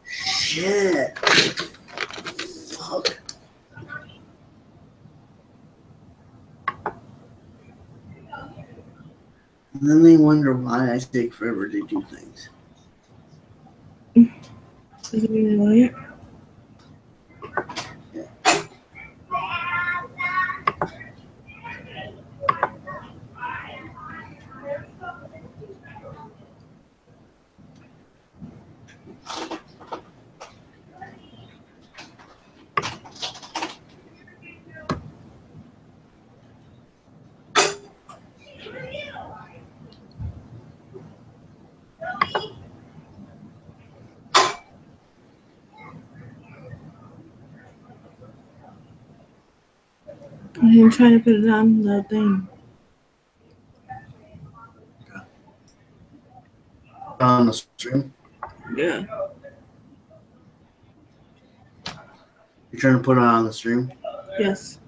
Shit. Fuck. And then they wonder why I take forever to do things. Is it really late? I'm trying to put it on the thing. On the stream? Yeah. You're trying to put it on the stream? Yes.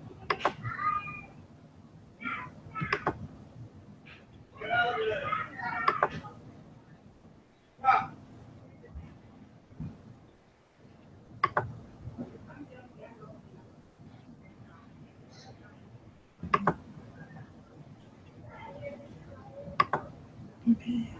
Okay.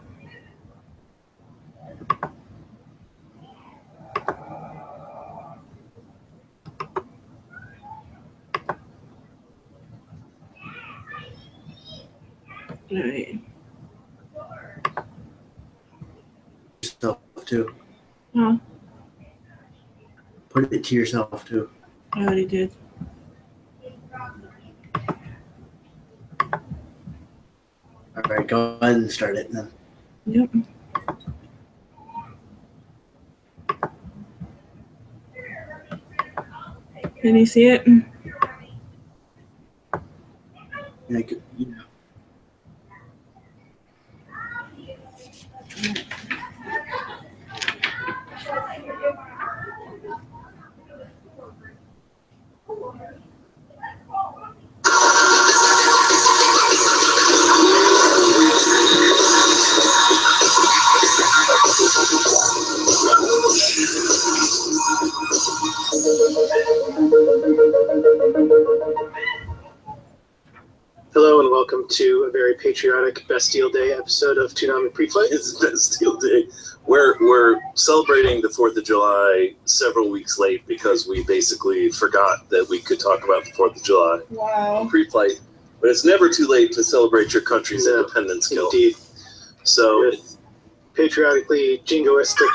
All right. Yourself too. Huh? Put it to yourself too. I already did. All right, go ahead and start it then. Yep. Can you see it? Yeah. Hello and welcome to a very patriotic Bastille Day episode of Toonami Pre-Flight. It's Bastille Day. We're celebrating the 4th of July several weeks late because we basically forgot that we could talk about the 4th of July Wow. pre-flight. But it's never too late to celebrate your country's independence, Gil. Indeed. So With patriotically jingoistic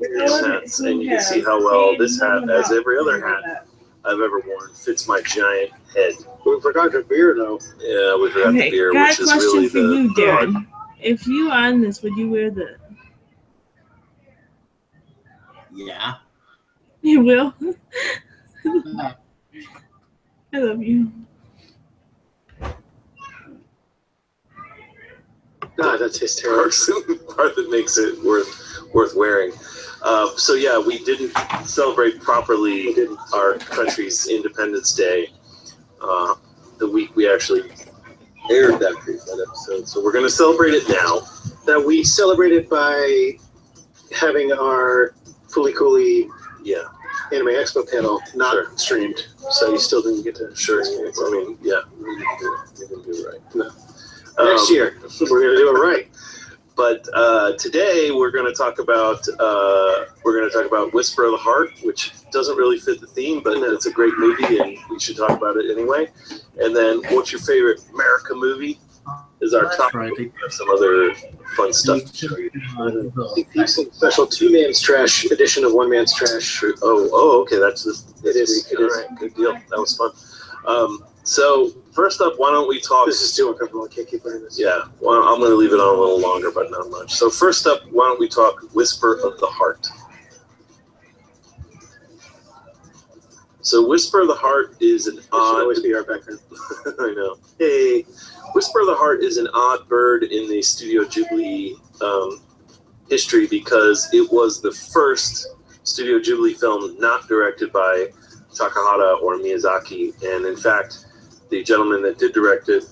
these hats, and you can see how well this hat, as every other hat I've ever worn, fits my giant head. We forgot the beer though. Yeah, we forgot the Okay, beer, got which a is question really for you, the Darren. If you on this, would you wear the? Yeah. You will. I love you. God, that tastes terrible. part that makes it worth wearing. So yeah, we didn't celebrate properly our country's Independence Day the week we actually aired that pre-flight episode. So we're going to celebrate it now. That we celebrated by having our Fooly Cooly Anime Expo panel not streamed, so you still didn't get to experience it. I mean, yeah, we didn't do it right. No. Next year, we're going to do it right. But today we're going to talk about Whisper of the Heart, which doesn't really fit the theme, but it's a great movie and we should talk about it anyway. And then, what's your favorite America movie? Is our top. Right. We have some other fun stuff to show you. The special 2 Man's Trash edition of 1 Man's Trash. Oh, okay, that's just It is. All right, good deal. That was fun. So first up, why don't we talk? This is too uncomfortable. I can't keep playing this. Yeah, well, I'm going to leave it on a little longer, but not much. So first up, why don't we talk Whisper of the Heart? So Whisper of the Heart is an That should odd... always be our background. I know. Hey, Whisper of the Heart is an odd bird in the Studio Ghibli history because it was the first Studio Ghibli film not directed by Takahata or Miyazaki. And in fact, the gentleman that did direct it,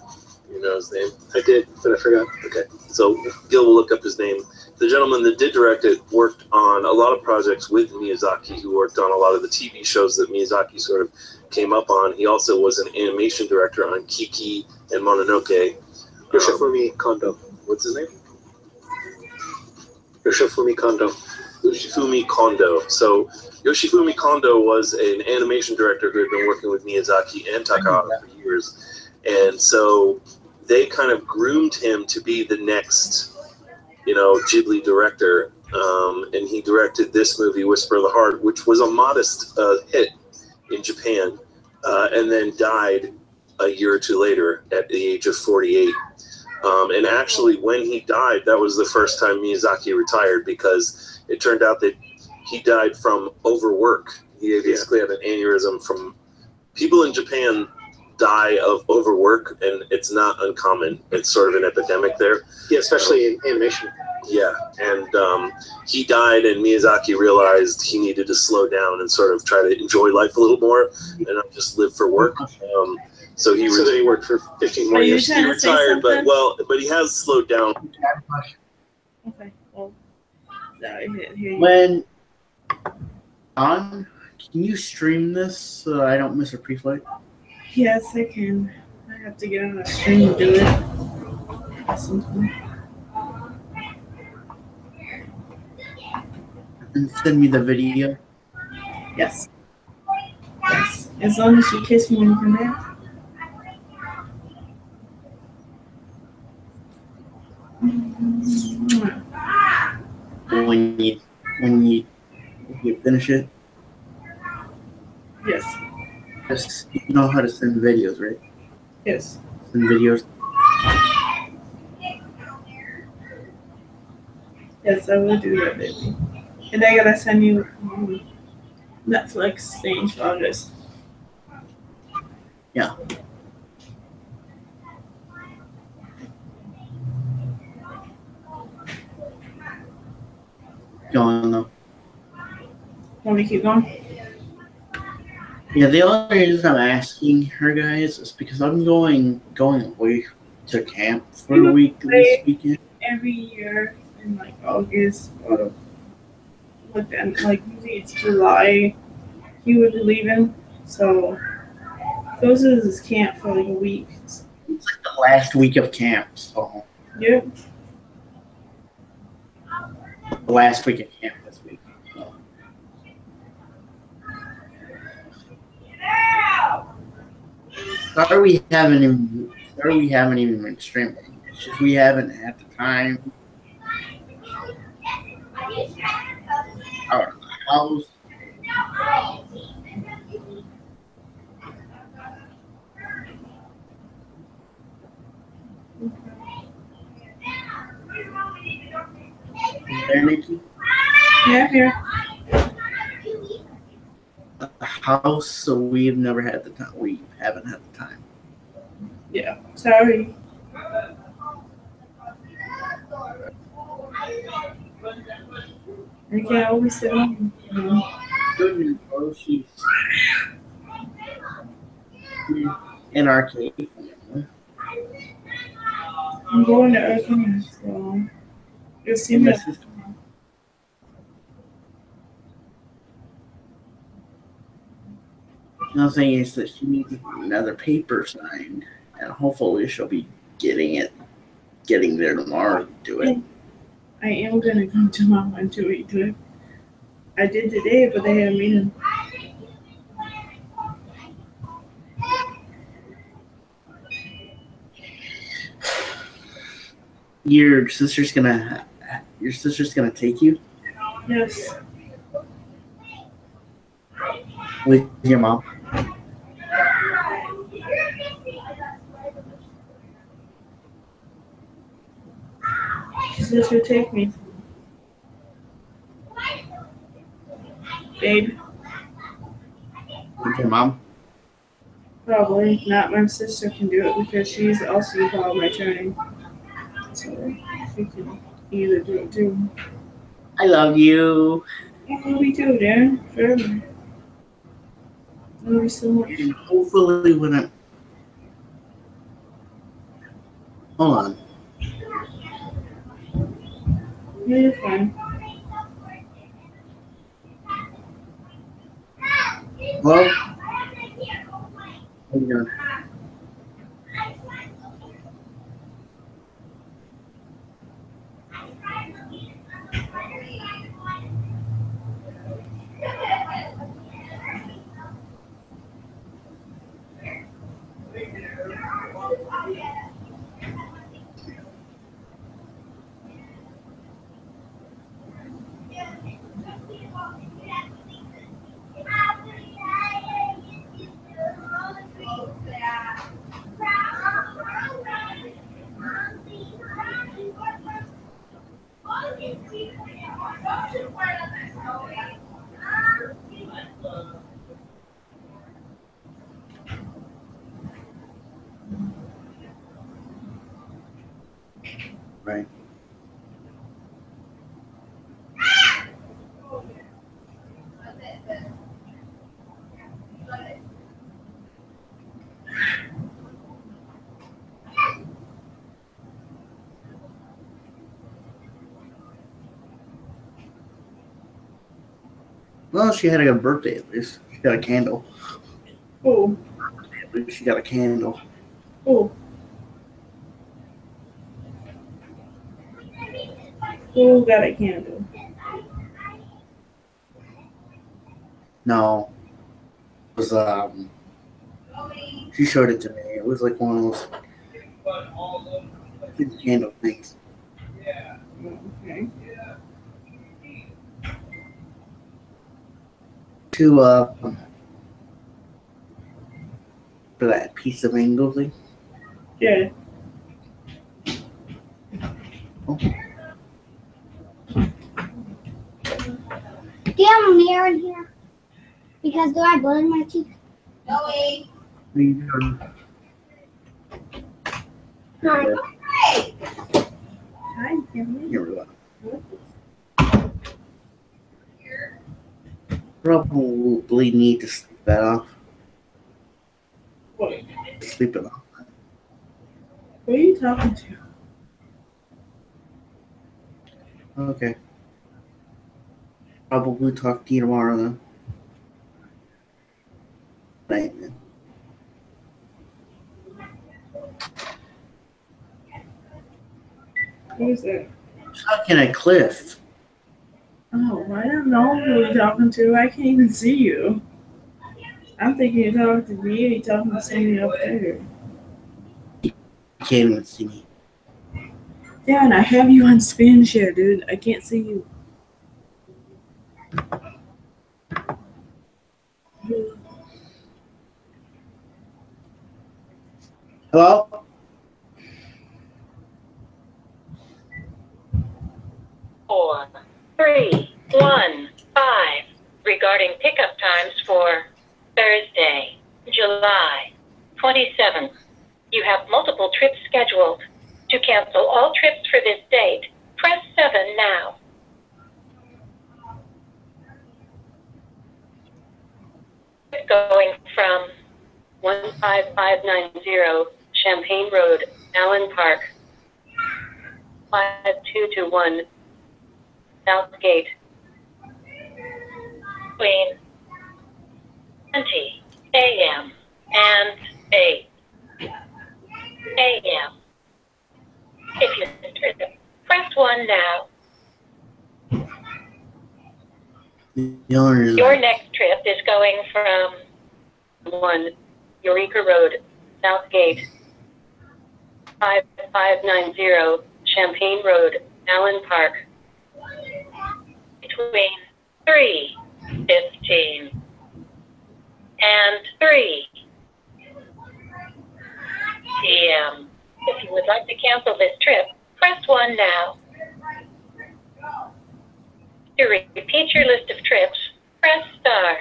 you know his name? I did, but I forgot. Okay, so Gil will look up his name. The gentleman that did direct it worked on a lot of projects with Miyazaki, who worked on a lot of the TV shows that Miyazaki sort of came up on. He also was an animation director on Kiki and Mononoke. Yoshifumi Kondo. What's his name? Yoshifumi Kondo. Yoshifumi Kondo. So Yoshifumi Kondo was an animation director who had been working with Miyazaki and Takahata for years. And so they kind of groomed him to be the next, you know, Ghibli director. And he directed this movie, Whisper of the Heart, which was a modest hit in Japan, and then died a year or two later at the age of 48. And actually, when he died, that was the first time Miyazaki retired, because it turned out that he died from overwork. He basically had an aneurysm from... People in Japan die of overwork, and it's not uncommon. It's sort of an epidemic there. Yeah, especially in animation. Yeah, and he died, and Miyazaki realized he needed to slow down and sort of try to enjoy life a little more and not just live for work. So he So then he worked for 15 more Are you years. trying he to say retired, but something? but he has slowed down. Okay. Well, sorry. Here you When on, can you stream this so I don't miss a pre-flight? Yes, I can. I have to get on a stream to do it. Something. And send me the video. Yes. Yes. As long as you kiss me when you come back. When you finish it, Yes. just you know how to send videos, right? Yes. Send videos. Yes, I will do that, baby. And I gotta send you Netflix things for August. Yeah. Go on though. Want me to keep going? Yeah, the only reason I'm asking her guys is because I'm going away to camp for a week this weekend. Every year in like August or like usually it's July, he would be leaving. So goes to this camp for like a week. It's like the last week of camp, so Yep. the last week of camp this week. So. Sorry we haven't even been streaming. It's just we haven't had the time. Out of the house. There, Nikki. Yeah, here. The house, so we've never had the time. We haven't had the time. Yeah. Sorry. I can't always sit home. Good, bro. She's in our cave. I'm going to Oakland, so you'll see And me. my sister. Another thing is that she needs another paper signed, and hopefully she'll be getting there tomorrow to do it. I am gonna come tomorrow and do it. I did today, but they had a meeting. Your sister's gonna take you Yes. with your mom. She said she'll take me. Babe, With your mom. probably not. My sister can do it because she's also involved in my training. So she can either do it too. I love you. I love you too, Dan. Forever. Love you so much. And hopefully when I... Hold on. Yeah, you're fine. Hello? How you doing? Right. Well, she had a good birthday at least. She got a candle. Oh, At least she got a candle. oh. Who got a candle? No. It was, she showed it to me. It was like one of those candle things. Okay. To, for that piece of mango thing. Yeah. Do you have a mirror in here? Because do I have blood in my teeth? No way. What are you doing? No. Hi, Kimmy. Here we go. Probably need to sleep that off. What? Sleep it off. Who are you talking to? Okay. Probably talk to you tomorrow then. Night then. Who is that? Talking at Cliff. Oh, I don't know who you're talking to. I can't even see you. I'm thinking you're talking to me and you're talking to Sandy up there. You can't even see me. Yeah, and I have you on spin share, dude. I can't see you. Hello? 4, 3, 1, 5. Regarding pickup times for Thursday, July 27th. You have multiple trips scheduled. To cancel all trips for this date, press 7 now. Going from 15590 Champaign Road, Allen Park, 5221 Southgate, between 20 a.m. and 8 a.m. If you're interested, press 1 now. The only reason Your next trip is going from 1 Eureka Road, Southgate, 5590 Champaign Road, Allen Park, between 3:15 and 3 p.m. If you would like to cancel this trip, press 1 now. To repeat your list of trips, press star.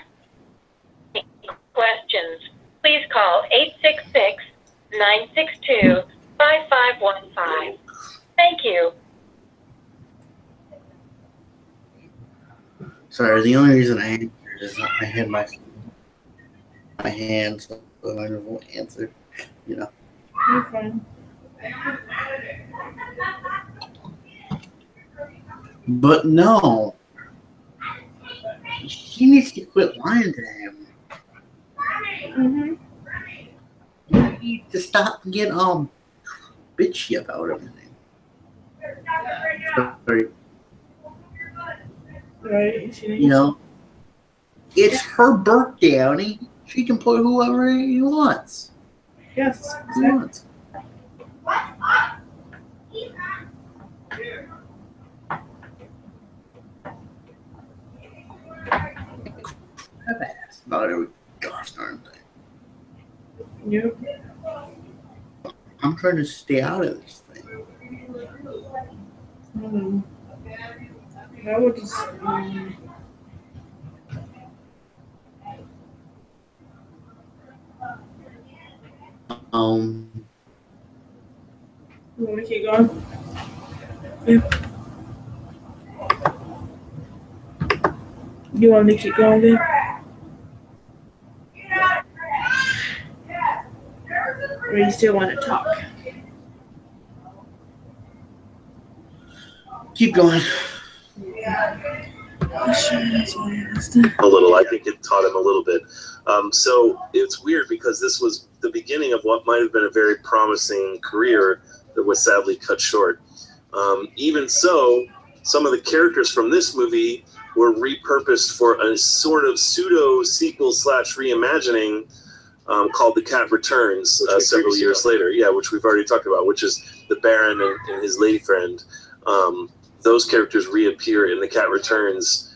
Any questions, please call 866-962-5515. Thank you. Sorry, the only reason I answered is I had my my hand, so I won't answer. You know. You're fine. But no, she needs to quit lying to him. Mm-hmm. He needs to stop getting all bitchy about everything. Sorry. Right. She You know, it's her birthday, honey. She can put whoever he wants. Yes. He wants. About every gosh darn thing. Yep. I'm trying to stay out of this thing. I would just. You want to keep going? Yeah. You want me to keep going then? Or you still want to talk? Keep going. A little. I think it taught him a little bit. So it's weird because this was the beginning of what might have been a very promising career that was sadly cut short. Even so, some of the characters from this movie were repurposed for a sort of pseudo sequel / reimagining called The Cat Returns several years later. Yeah, which we've already talked about, which is the Baron and his lady friend. Those characters reappear in The Cat Returns.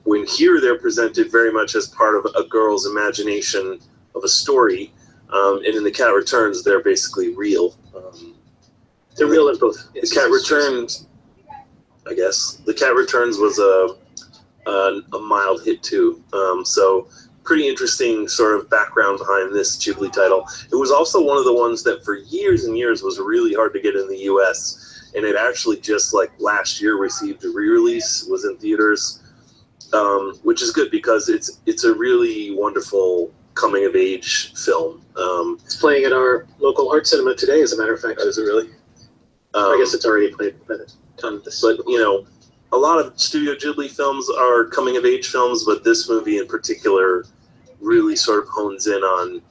When here they're presented very much as part of a girl's imagination of a story, and in The Cat Returns they're basically real. They're real in both. The Cat Returns, I guess. The Cat Returns was a mild hit too. So pretty interesting sort of background behind this Ghibli title. It was also one of the ones that for years and years was really hard to get in the U.S. And it actually just like last year received a re-release, was in theaters, which is good because it's a really wonderful coming of age film. It's playing at our local art cinema today, as a matter of fact. Is it really? I guess it's already played by the time of this. But you know, a lot of Studio Ghibli films are coming of age films, but this movie in particular really sort of hones in on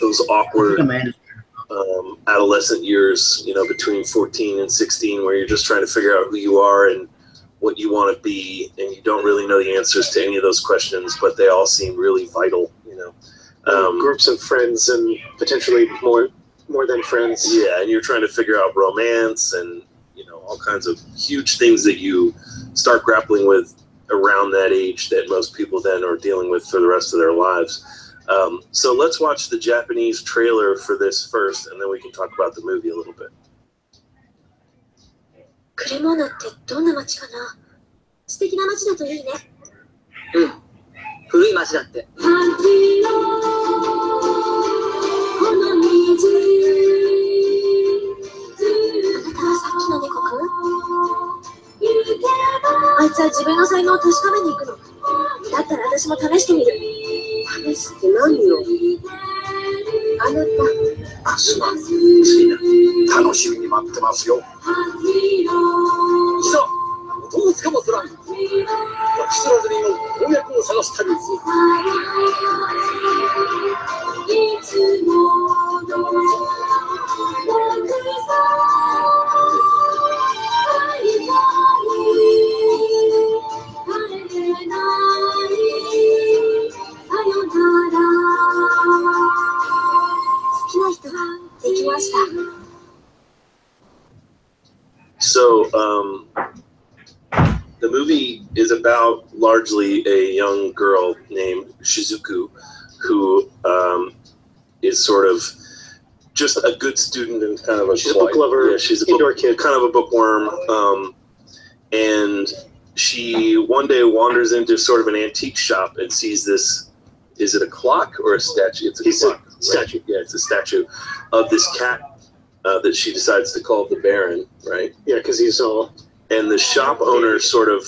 those awkward adolescent years, you know, between 14 and 16, where you're just trying to figure out who you are and what you want to be, and you don't really know the answers to any of those questions, but they all seem really vital, you know. Groups of friends and potentially more than friends. Yeah, and you're trying to figure out romance and, you know, all kinds of huge things that you start grappling with around that age that most people then are dealing with for the rest of their lives. So let's watch the Japanese trailer for this first, and then we can talk about the movie a little bit. クレモーナってどんな街かな。素敵な街だといいね。うん。古い街だって。この虹。あなたはさっきの猫くん？あいつは自分の才能を確かめに行くの。だったら私も試してみる。試すって何よ。あなた。明日は次な。楽しみに待ってますよ。いざ、どうつかもすらん。ラクスラズリーの攻略を探す旅です。いつものSo, the movie is about largely a young girl named Shizuku, who is sort of just a good student and kind of a she's a book lover. Yeah, she's a indoor kid, kind of a bookworm, and she one day wanders into sort of an antique shop and sees this. Is it a clock or a statue? It's a clock. Statue. Right? Yeah, it's a statue of this cat that she decides to call the Baron, right? Yeah, because he's all. And the shop owner sort of,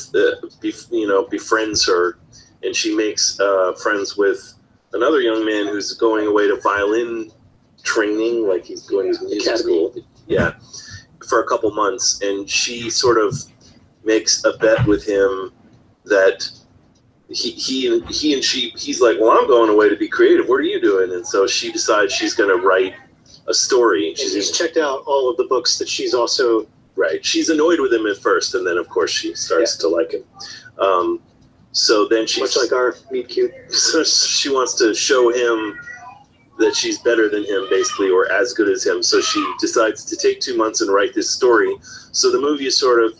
befriends her, and she makes friends with another young man who's going away to violin training, like he's going to music school. Yeah, for a couple months, and she sort of makes a bet with him that he's like, well, I'm going away to be creative. What are you doing? And so she decides she's going to write a story. And he's checked out all of the books that she's also She's annoyed with him at first, and then of course she starts to like him. So then she's much like our meet cute. So she wants to show him that she's better than him, basically, or as good as him. So she decides to take 2 months and write this story. So the movie is sort of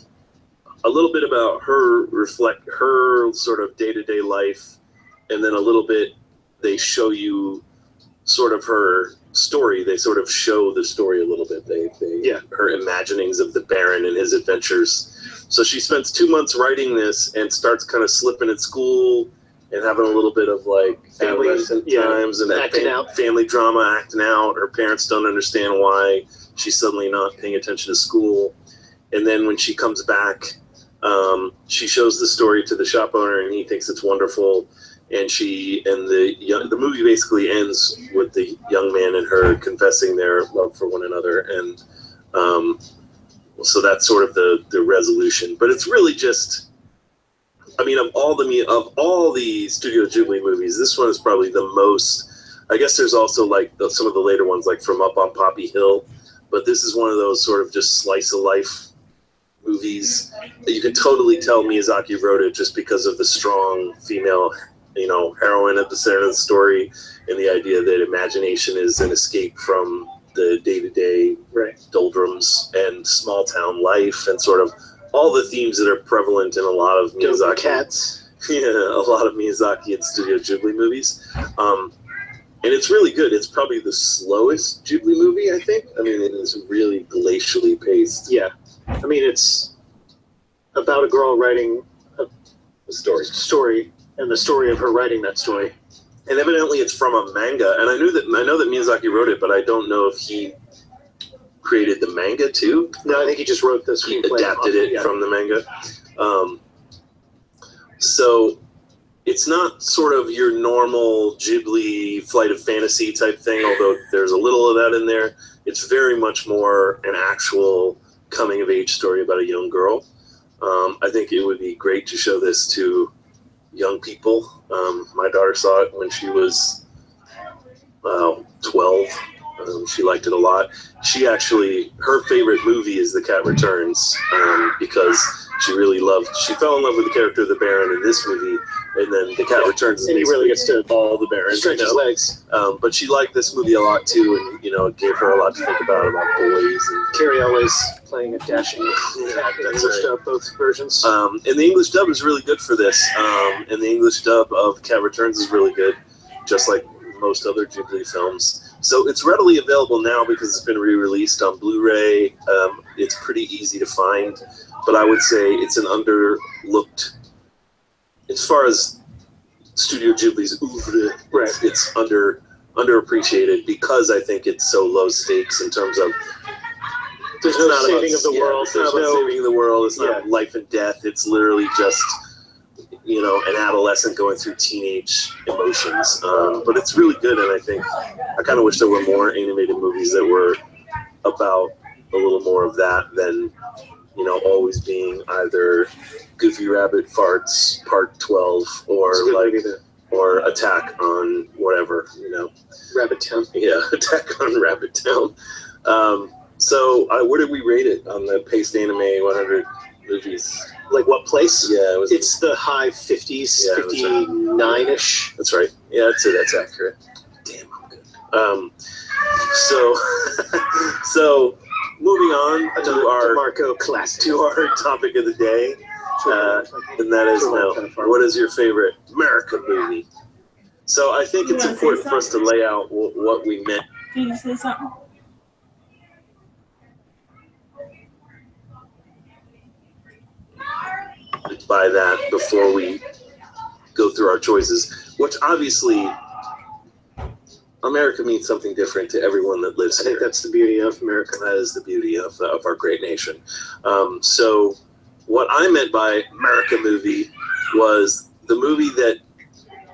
a little bit about her, reflect her sort of day-to-day life, and then a little bit they show you sort of her story. They sort of show the story a little bit. Her imaginings of the Baron and his adventures. So she spends 2 months writing this and starts kind of slipping at school and having a little bit of like Family times and acting out. Family drama, acting out. Her parents don't understand why she's suddenly not paying attention to school. And then when she comes back, she shows the story to the shop owner, and he thinks it's wonderful. And the movie basically ends with the young man and her confessing their love for one another, and so that's sort of the resolution. But it's really just, I mean, of all the Studio Ghibli movies, this one is probably the most. I guess there's also like some of the later ones, like From Up on Poppy Hill, but this is one of those sort of just slice of life movies. You can totally tell Miyazaki wrote it just because of the strong female, heroine at the center of the story, and the idea that imagination is an escape from the day-to-day doldrums and small town life, and sort of all the themes that are prevalent in a lot of Miyazaki. Cats. Yeah, a lot of Miyazaki and Studio Ghibli movies. And it's really good. It's probably the slowest Ghibli movie, I think. I mean, it is really glacially paced. Yeah. I mean, it's about a girl writing a story, and the story of her writing that story. And evidently it's from a manga. And I know that Miyazaki wrote it, but I don't know if he created the manga too. No, I think he just wrote this. He adapted it from the manga. So it's not sort of your normal Ghibli Flight of Fantasy type thing, although there's a little of that in there. It's very much more an actual coming-of-age story about a young girl. I think it would be great to show this to young people. My daughter saw it when she was 12. She liked it a lot. Her favorite movie is The Cat Returns, because she fell in love with the character of the Baron in this movie, and then The Cat Returns, and he really gets to follow the Baron, stretch his legs. But she liked this movie a lot too, and it gave her a lot to think about boys. And Carrie always playing a dashing cat in English dub, both versions. And the English dub is really good for this, and the English dub of Cat Returns is really good, just like most other Ghibli films. So it's readily available now because it's been re-released on Blu-ray. It's pretty easy to find, but I would say it's an underlooked, as far as Studio Ghibli's oeuvre, it's underappreciated because I think it's so low stakes in terms of there's no saving of the world. There's no saving of the world. It's not life and death. It's literally just an adolescent going through teenage emotions. But it's really good, and I think I kind of wish there were more animated movies that were about a little more of that than always being either Goofy Rabbit Farts Part 12 or Attack on whatever, Rabbit Town. Yeah, Attack on Rabbit Town. So where did we rate it on the Paced Anime 100 movies? Like what place? Yeah, it's the high 50s, 59-ish. That's right. Yeah, that's accurate. Damn, I'm good. So moving on to our Marco classic, to our topic of the day, and that is what is your favorite America movie? So I think it's important for us to lay out what we meant. Can you say something? By that before we go through our choices, which obviously America means something different to everyone that lives here. I think that's the beauty of America. That is the beauty of our great nation. So what I meant by America movie was the movie that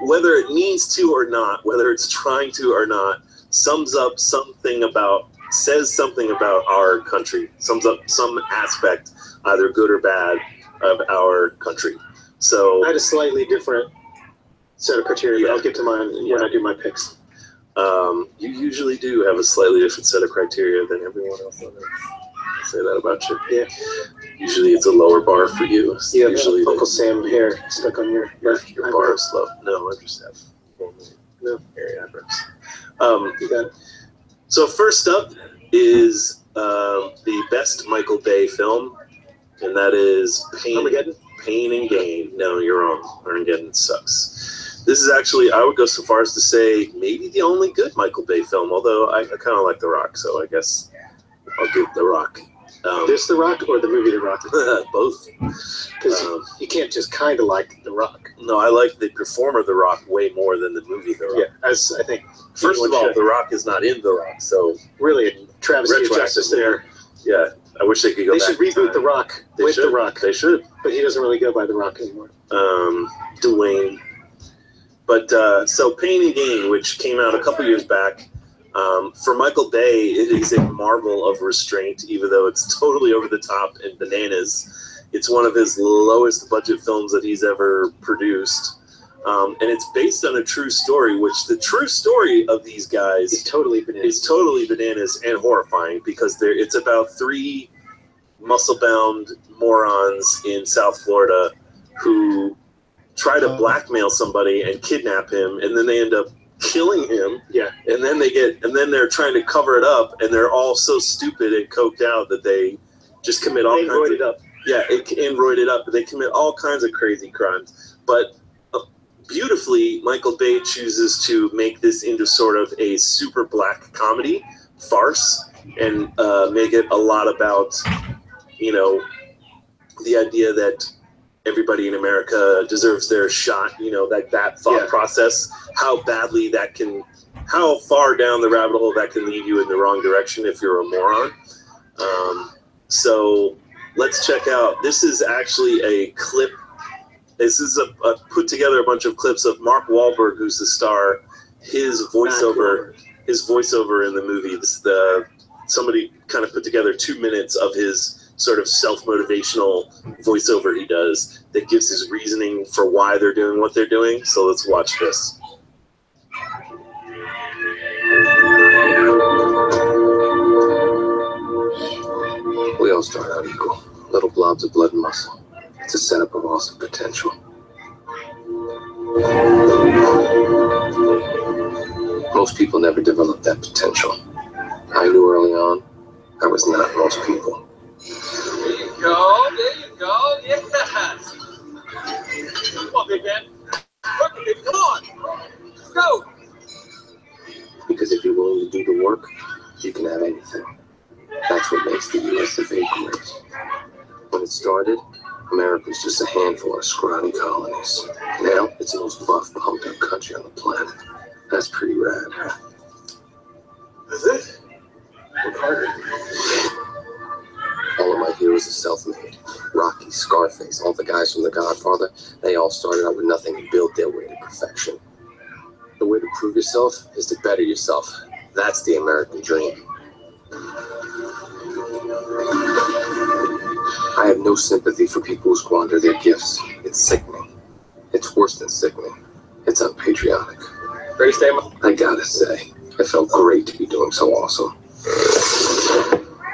whether it needs to or not, whether it's trying to or not, sums up something about, says something about our country, sums up some aspect, either good or bad, of our country. So I had a slightly different set of criteria, but I'll get to mine when I do my picks. You usually do have a slightly different set of criteria than everyone else on earth. I say that about you. Yeah. Usually it's a lower bar for you. Yeah, Usually Uncle Sam hair stuck on your bar is low. No, I just have no hairy eyebrows. You got it. So first up is the best Michael Bay film, and that is Armageddon? Pain and Gain. No, you're wrong. Armageddon sucks. This is actually, I would go so far as to say, maybe the only good Michael Bay film, although I kind of like The Rock, so I guess I'll give The Rock. This The Rock or the movie The Rock? Both. Because you can't just kind of like The Rock. No, I like the performer The Rock way more than the movie The Rock. Yeah, as I think. First of all, The Rock is not in The Rock, so really, travesty of justice there. Yeah, I wish they could go They back. should reboot The Rock with The Rock. They should. But he doesn't really go by The Rock anymore. Dwayne. But so Pain and Gain, which came out a couple years back, for Michael Bay, it is a marvel of restraint, even though it's totally over the top and bananas. It's one of his lowest budget films that he's ever produced. And it's based on a true story, which the true story of these guys is totally bananas and horrifying, because it's about three muscle-bound morons in South Florida who try to blackmail somebody and kidnap him, and then they end up killing him. Yeah. And then they're trying to cover it up, and they're all so stupid and coked out that they just commit all kinds of and roided up. They commit all kinds of crazy crimes. But beautifully, Michael Bay chooses to make this into sort of a super black comedy farce, and make it a lot about, the idea that everybody in America deserves their shot, that thought process, how far down the rabbit hole that can lead you in the wrong direction if you're a moron. So let's check out, this is actually a clip. This is a put together a bunch of clips of Mark Wahlberg, who's the star, his voiceover in the movie. Somebody kind of put together 2 minutes of his sort of self-motivational voiceover he does that gives his reasoning for why they're doing what they're doing. So let's watch this. We all start out equal, little blobs of blood and muscle. It's a setup of awesome potential. Most people never develop that potential. I knew early on I was not most people. There you go, yes! Come on, big man. Work it, come on! Let's go! Because if you're willing to do the work, you can have anything. That's what makes the U.S. of A great. When it started, America was just a handful of scrawny colonies. Now, it's the most buff, pumped up country on the planet. That's pretty rad. Is it? Look harder. All of my heroes are self-made. Rocky, Scarface, all the guys from The Godfather, they all started out with nothing and built their way to perfection. The way to prove yourself is to better yourself. That's the American dream. I have no sympathy for people who squander their gifts. It's sickening. It's worse than sickening. It's unpatriotic. Great statement. I gotta say, it felt great to be doing so awesome.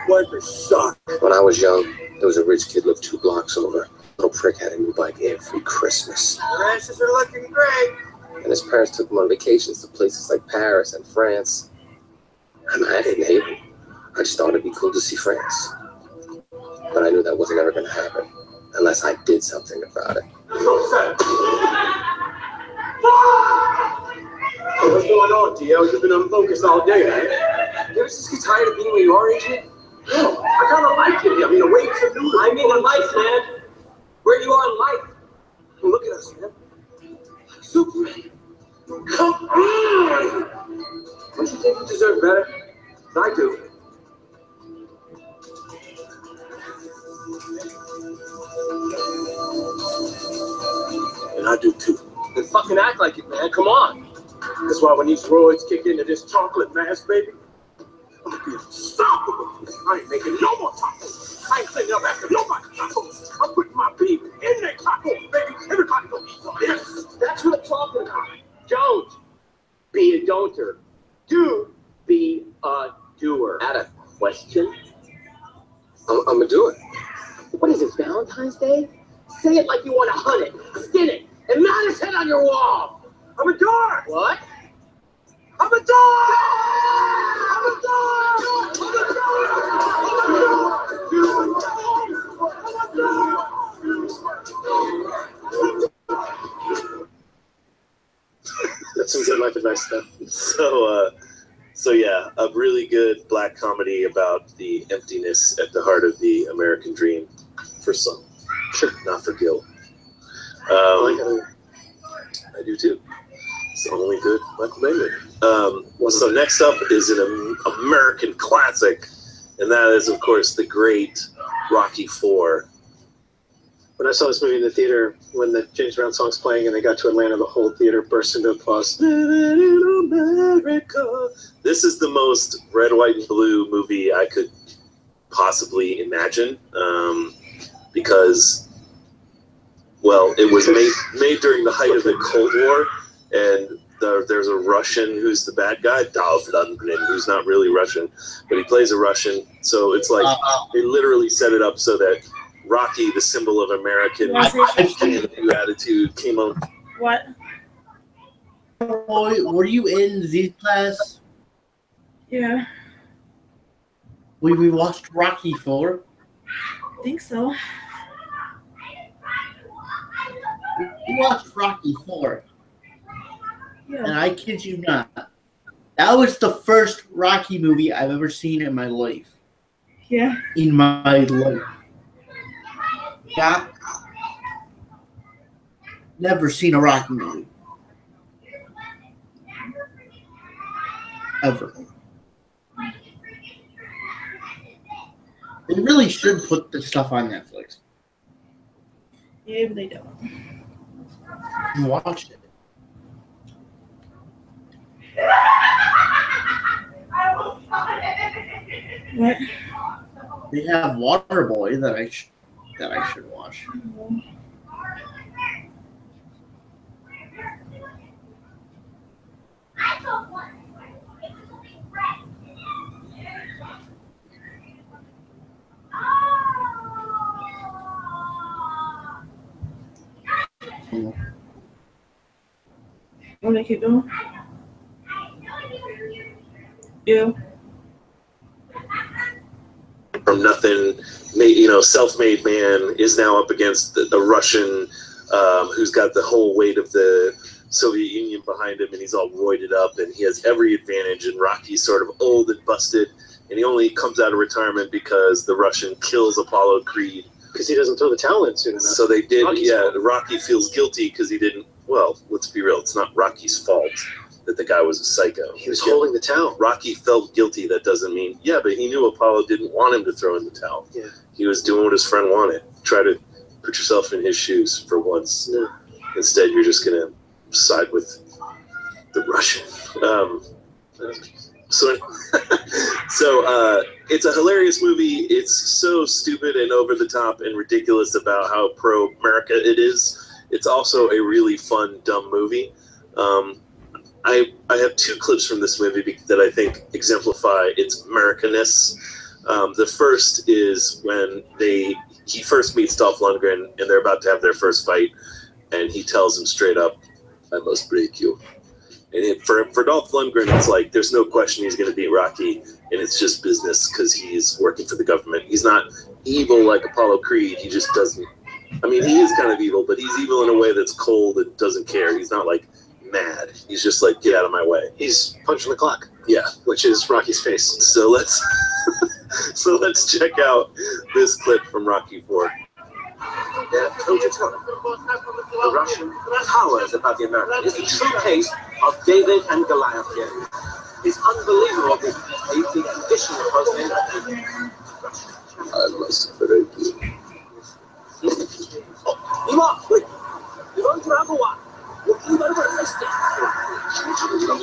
What a shock. When I was young, there was a rich kid lived 2 blocks over. Little prick had a new bike every Christmas. The ranches are looking great. And his parents took him on vacations to places like Paris and France. I didn't hate him. I just thought it'd be cool to see France. But I knew that wasn't ever going to happen unless I did something about it. Hey, what's going on, T.O.? You've been unfocused all day, man. You ever just get tired of being where you are, agent? No, I kind of like it. I mean, away from new. I mean, in life, man. Where you are in life. Well, look at us, man. Superman. Come on! Don't you think you deserve better? I do. And I do too. Then fucking act like it, man. Come on. That's why when these roids kick into this chocolate mass, baby, I'm gonna be unstoppable. I ain't making no more tacos. I ain't cleaning up after nobody's tacos. I'm putting my beef in their tacos, baby. Everybody gonna eat some. Yes, that's what I'm talking about. Don't be a don'ter. Do be a doer. Add a question? I'm gonna do it. What is it, Valentine's Day? Say it like you want to hunt it, skin it, and mount his head on your wall. I'm a door. What? I'm a door. I'm a door. I'm a door. That's some good life advice stuff. So yeah, a really good black comedy about the emptiness at the heart of the American dream for some. Sure. Not for Gil. I I do too. It's the only good Michael Bay. So next up is an American classic, and that is, of course, the great Rocky IV. When I saw this movie in the theater, when the James Brown song's playing and they got to Atlanta, the whole theater burst into applause. In America. This is the most red, white, and blue movie I could possibly imagine, because, well, it was made during the height of the Cold War, and there's a Russian who's the bad guy, Dolph Lundgren, who's not really Russian, but he plays a Russian. So it's like they literally set it up so that Rocky, the symbol of American attitude, came out. What? Were you in Z class? Yeah, We watched Rocky IV. I think so. We watched Rocky IV. Yeah. And I kid you not, that was the first Rocky movie I've ever seen in my life. Yeah. In my life. Yeah. Never seen a Rocky movie. Ever. They really should put this stuff on Netflix. Yeah, but they don't. And watch it. What? They have Waterboy that I should watch. Want to keep going? Yeah. From nothing, self-made man is now up against the Russian, who's got the whole weight of the Soviet Union behind him, and he's all roided up, and he has every advantage. And Rocky's sort of old and busted, and he only comes out of retirement because the Russian kills Apollo Creed. Because he doesn't throw the towel in soon enough. So they did, Rocky feels guilty because he didn't. Well, let's be real. It's not Rocky's fault that the guy was a psycho. He was holding the towel. Rocky felt guilty. That doesn't mean, but he knew Apollo didn't want him to throw in the towel. Yeah. He was doing what his friend wanted. Try to put yourself in his shoes for once. Yeah. Instead, you're just going to side with the Russian. So it's a hilarious movie. It's so stupid and over the top and ridiculous about how pro-America it is. It's also a really fun, dumb movie. I have two clips from this movie that I think exemplify its Americanness. The first is when he first meets Dolph Lundgren and they're about to have their first fight, and he tells him straight up, "I must break you." And for Dolph Lundgren, it's like there's no question he's going to beat Rocky, and it's just business because he's working for the government. He's not evil like Apollo Creed. He just doesn't. I mean, he is kind of evil, but he's evil in a way that's cold and doesn't care. He's not like mad. He's just like, get out of my way. He's punching the clock. Yeah, which is Rocky's face. So let's check out this clip from Rocky IV. They're toe-to-toe. The Russian towers above the American. It's the true case of David and Goliath here. It's unbelievable this the condition of both men. I must break you. Ima, wait. You're going to have a walk.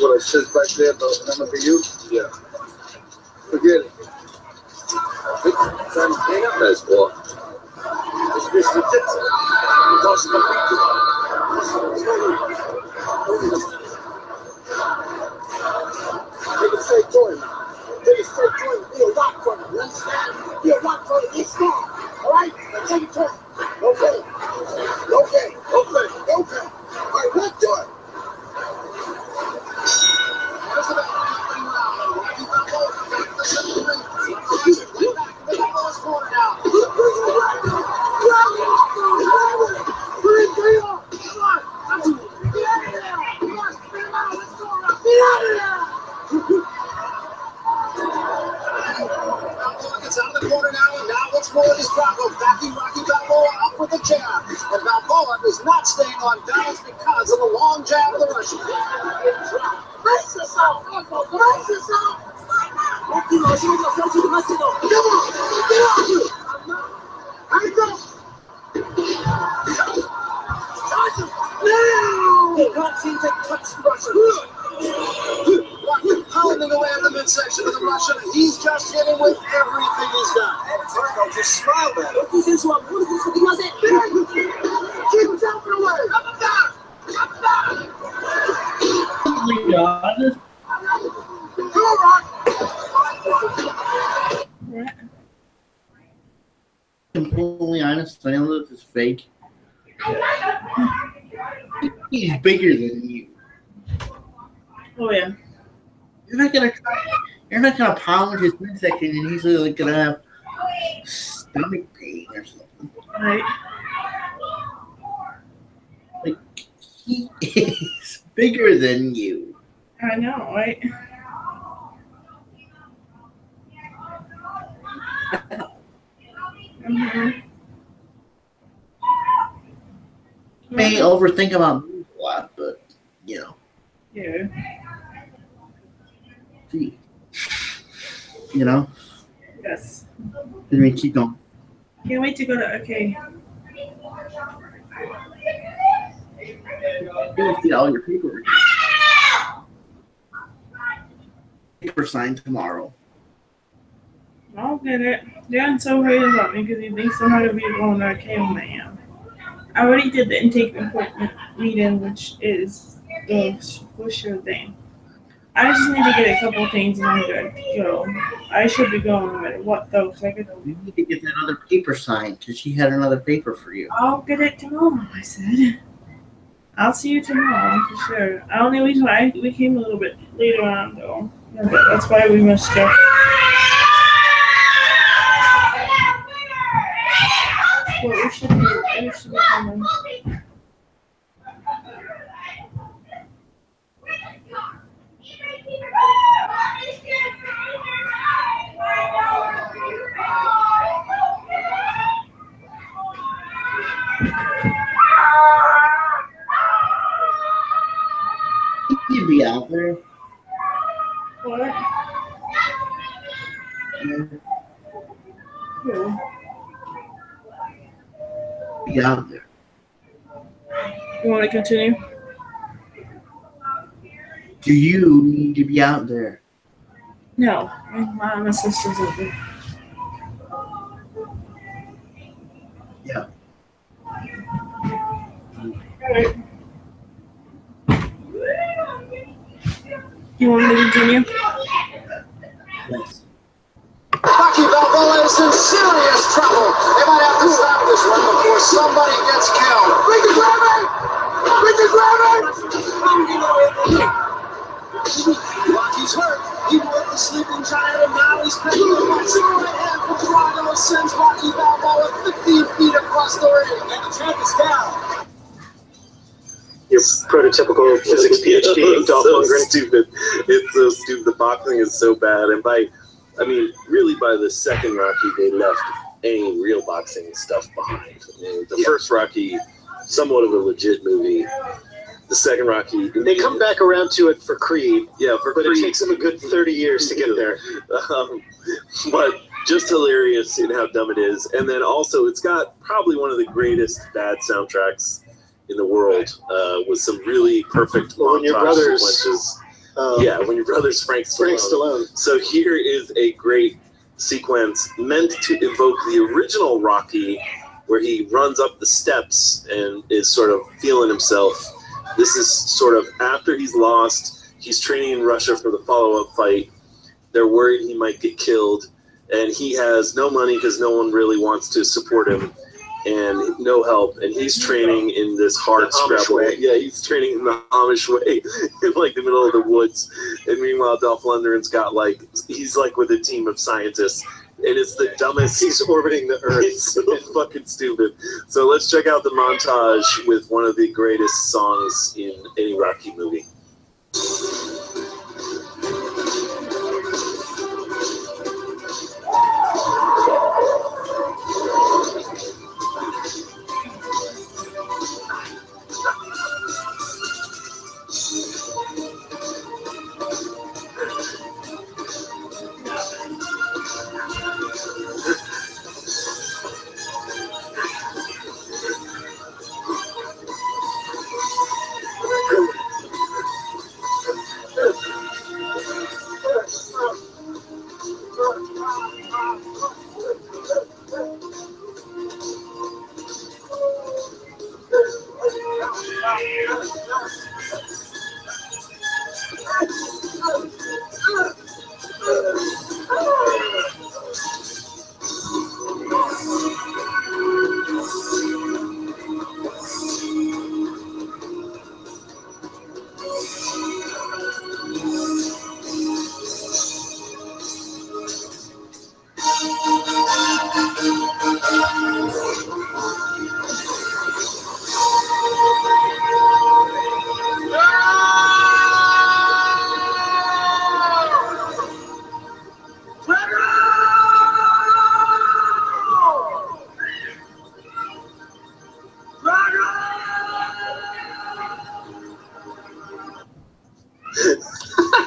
what it says back there about the number for you? Yeah. Forget it. That's what. It's Mr. Dixon. Toss the Take a straight to him. Take a straight to him. Be a rock for him. You understand? Be a rock for him. He's strong. All right? Now take it to him. Okay. Okay. Okay. Okay. All right, let's do it. It's out of the corner now, and now what's more is Bravo backing Rocky Balboa up with a jab. And Balboa is not staying on balance because of the long jab of the Russian. Brace yourself! Brace yourself! Come on! Get on! Here we go! He can't seem to touch the Russian. Rocky pounding away at the midsection of the Russian. He's just hitting with everything he's got. And Turbo just smiled at him. Keep jumping away. Up and down. Up and down. Come on, Rock. Completely honest, I know this is fake. He's bigger than you. Oh yeah. You're not gonna pound his midsection and he's like gonna have stomach pain or something. Right. Like he is bigger than you. I know, right? May overthink about moves a lot, but you know. Yeah. Gee. You know? Yes. Let me keep going. Can't wait to go to okay. You'll see all your paperwork. Paper signed tomorrow. I'll get it. Dan's so worried about me because he thinks I'm not gonna be going to KO Man. I already did the intake appointment meeting, which is the Swisher thing. I just need to get a couple things and I'm good to go. I should be going no matter what though, because I could. You need to get that other paper signed because she had another paper for you. I'll get it tomorrow, I said. I'll see you tomorrow for sure. I only we came a little bit later on though. Yeah, but that's why we must go. Well, we should be coming. You'd be out there. What? Yeah. Who? Be out there. You want to continue? Do you need to be out there? No. My mom and sister's over. Yeah. Alright. You want me to continue? Yes. Rocky Balboa is in serious trouble. They might have to stop this one before somebody gets killed. Ricky Gravy! Ricky Gravy! Rocky's hurt. He broke the sleeping giant and now he's picking the boxing right hand for Drago sends Rocky Balboa 15 feet across the ring. And the champ is down. Your prototypical physics PhD, Dolph so Lundgren. stupid. It's so stupid. The boxing is so bad. And really by the second Rocky, they left any real boxing stuff behind. The first Rocky, somewhat of a legit movie. The second Rocky, They come back around to it for Creed, yeah, but it takes them a good 30 years to get there. But just hilarious in how dumb it is. And then also, it's got probably one of the greatest bad soundtracks in the world, with some really perfect Well, when your montage brothers sequences. Yeah, when your brother's Frank Stallone. So here is a great sequence meant to evoke the original Rocky, where he runs up the steps and is sort of feeling himself. This is sort of after he's lost. He's training in Russia for the follow-up fight. They're worried he might get killed, and he has no money because no one really wants to support him, and no help. And he's training in this hard scrabble. Yeah, he's training in the Amish way, in like the middle of the woods. And meanwhile, Dolph Lundgren's got he's like with a team of scientists. And it's the dumbest. He's orbiting the Earth. It's so fucking stupid. So let's check out the montage with one of the greatest songs in any Rocky movie.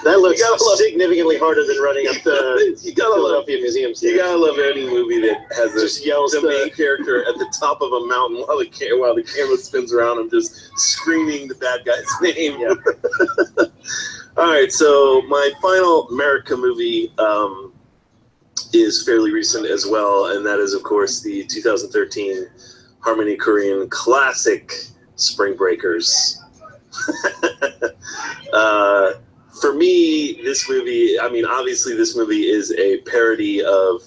That looks significantly harder than running up the Philadelphia Museum stairs. You gotta love any movie that has the main character at the top of a mountain while the camera spins around him, just screaming the bad guy's name. Yeah. All right, so my final America movie is fairly recent as well, and that is, of course, the 2013 Harmony Korine classic, Spring Breakers. For me, this movie, I mean, obviously this movie is a parody of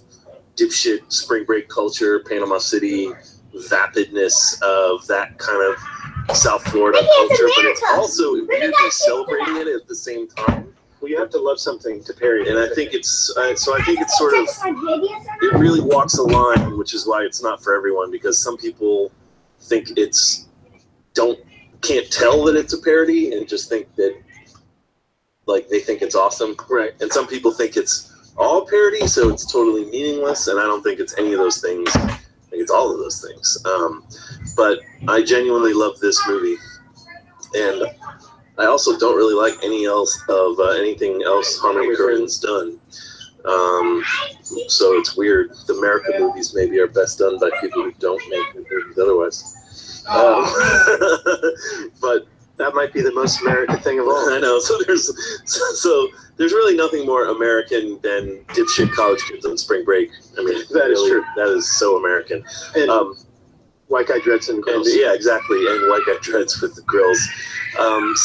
dipshit spring break culture, Panama City, vapidness of that kind of South Florida culture, but it's also weirdly celebrating it at the same time. Well, you have to love something to parody, and I think it's so. I think it's sort of, it really walks a line, which is why it's not for everyone, because some people think can't tell that it's a parody and just think that, like, they think it's awesome, right? And some people think it's all parody, so it's totally meaningless, and I don't think it's any of those things. I think it's all of those things. But I genuinely love this movie, and I also don't really like anything else Harmony Korine's done. So it's weird. The America movies maybe are best done by people who don't make movies otherwise. But that might be the most American thing of all. I know. So there's really nothing more American than dipshit college kids on spring break. I mean, that is true. That is so American. And white guy dreads and grills. Yeah, exactly. And white guy dreads with the grills.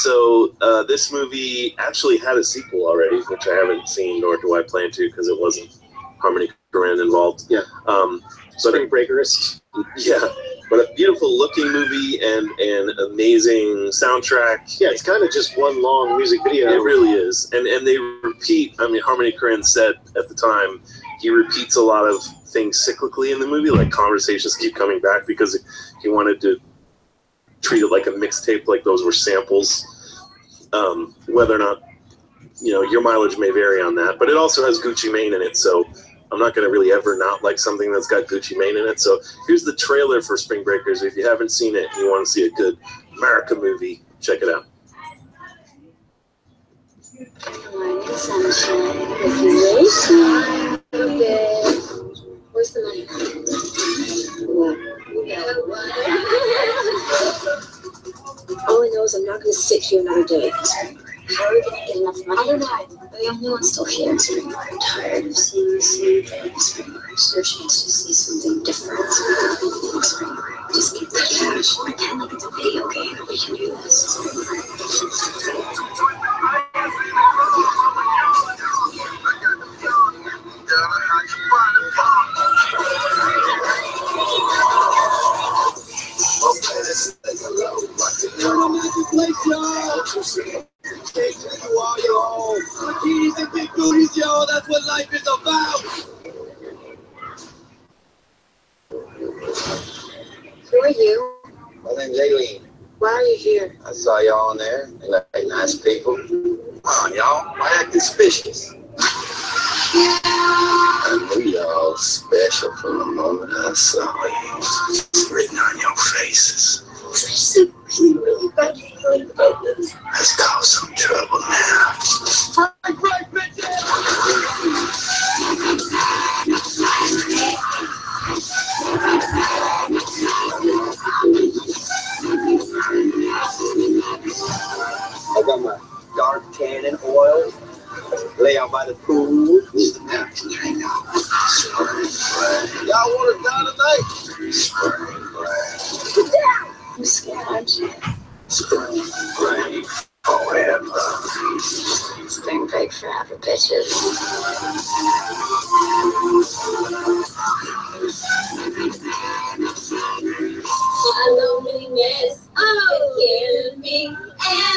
So this movie actually had a sequel already, which I haven't seen, nor do I plan to, because it wasn't Harmony Korine involved. Yeah. Spring Breakerist. Yeah. But a beautiful looking movie and an amazing soundtrack. Yeah, it's kind of just one long music video. It really is. And they repeat, I mean, Harmony Korine said at the time, he repeats a lot of things cyclically in the movie, like conversations keep coming back, because he wanted to treat it like a mixtape, like those were samples. Whether or not, your mileage may vary on that, but it also has Gucci Mane in it, so I'm not going to really ever not like something that's got Gucci Mane in it. So here's the trailer for Spring Breakers. If you haven't seen it and you want to see a good America movie, check it out. Sunshine, looking way smart. Okay. Where's the money? What? All I know is I'm not going to sit here another day. How are we going to get enough money? I don't know. The only one's still here. I'm tired of seeing the same thing. Is there a chance to see something different? Just get the cash. Pretend like it's a video game. We can do this. That's what life is about. Who are you? My name's Aileen. Why are you here? I saw y'all in there. They look like nice people. Oh, y'all, I act suspicious. I knew y'all special from the moment I saw you. It's written on your faces. There's a really bad feeling about this. Let's cause some trouble now. I got my dark tannin oil. Lay out by the pool. Just the napkin hang out. Y'all want to die tonight? Spring break. I'm scared, aren't you? Spring break forever. Spring break forever, bitches. My loneliness is killing me, and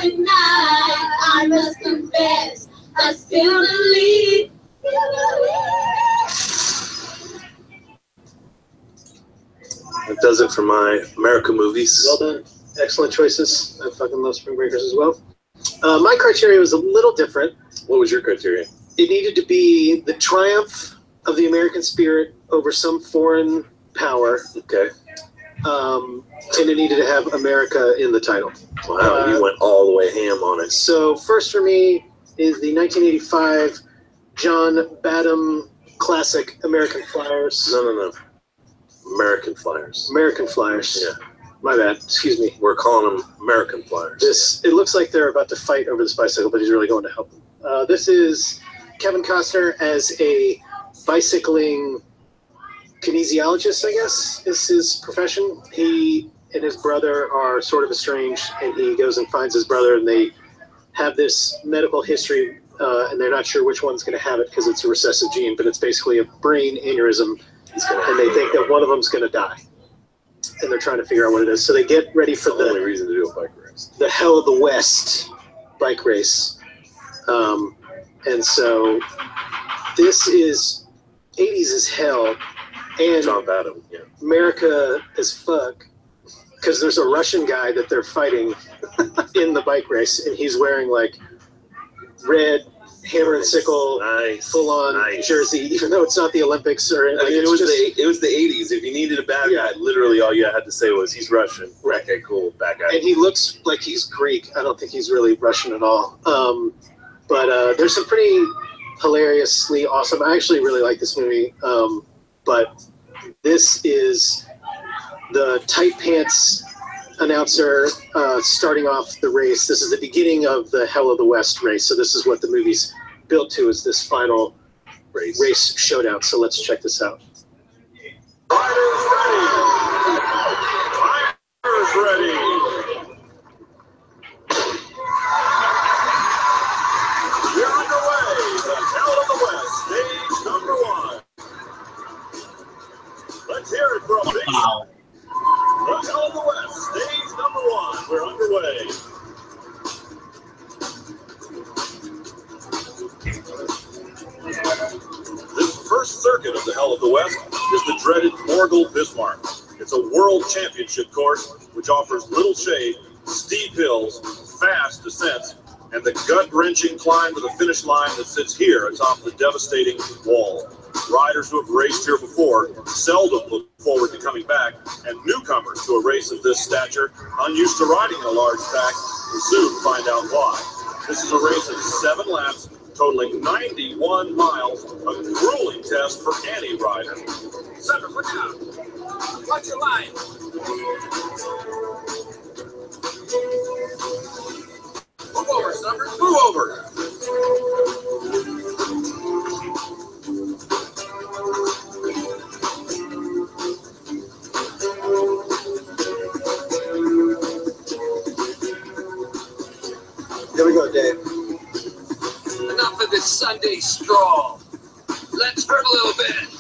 at night I must confess I still believe. That does it for my America movies. Well done. Excellent choices. I fucking love Spring Breakers as well. My criteria was a little different. What was your criteria? It needed to be the triumph of the American spirit over some foreign power. Okay. And it needed to have America in the title. Wow, you went all the way ham on it. So first for me is the 1985 John Badham classic American Flyers. No. American Flyers. American Flyers. Yeah. My bad. Excuse me. We're calling them American Flyers. It looks like they're about to fight over this bicycle, but he's really going to help them. This is Kevin Costner as a bicycling kinesiologist, I guess, is his profession. He and his brother are sort of estranged, and he goes and finds his brother, and they have this medical history, and they're not sure which one's going to have it because it's a recessive gene, but it's basically a brain aneurysm, and they think that one of them's going to die. And they're trying to figure out what it is. So they get ready for the only reason to do a bike race. The Hell of the West bike race. And so this is 80s as hell, and John Badham, yeah. America as fuck, because there's a Russian guy that they're fighting in the bike race, and he's wearing like red hammer and sickle, full-on jersey, even though it's not the Olympics or anything. I mean, it was the 80s. If you needed a bad guy, literally all you had to say was, he's Russian. Right. Okay, cool, bad guy. And he looks like he's Greek. I don't think he's really Russian at all. But there's some pretty hilariously awesome. I actually really like this movie. But this is the tight pants announcer starting off the race. This is the beginning of the Hell of the West race. So this is what the movie's built to, is this final race showdown. So let's check this out. Riders ready. We're underway. The Hell of the West, stage number 1. Let's hear it for a big The Hell of the West, stage number 1. We're underway. This first circuit of the Hell of the West is the dreaded Morgul Bismarck. It's a world championship course which offers little shade, steep hills, fast descents, and the gut-wrenching climb to the finish line that sits here atop the devastating wall. Riders who have raced here before seldom look forward to coming back, and newcomers to a race of this stature, unused to riding in a large pack, will soon find out why. This is a race of 7 laps, totaling 91 miles, a grueling test for any rider. Center, look out! Watch your line! over. Here we go, Dave. Enough of this Sunday stroll. Let's hurt a little bit.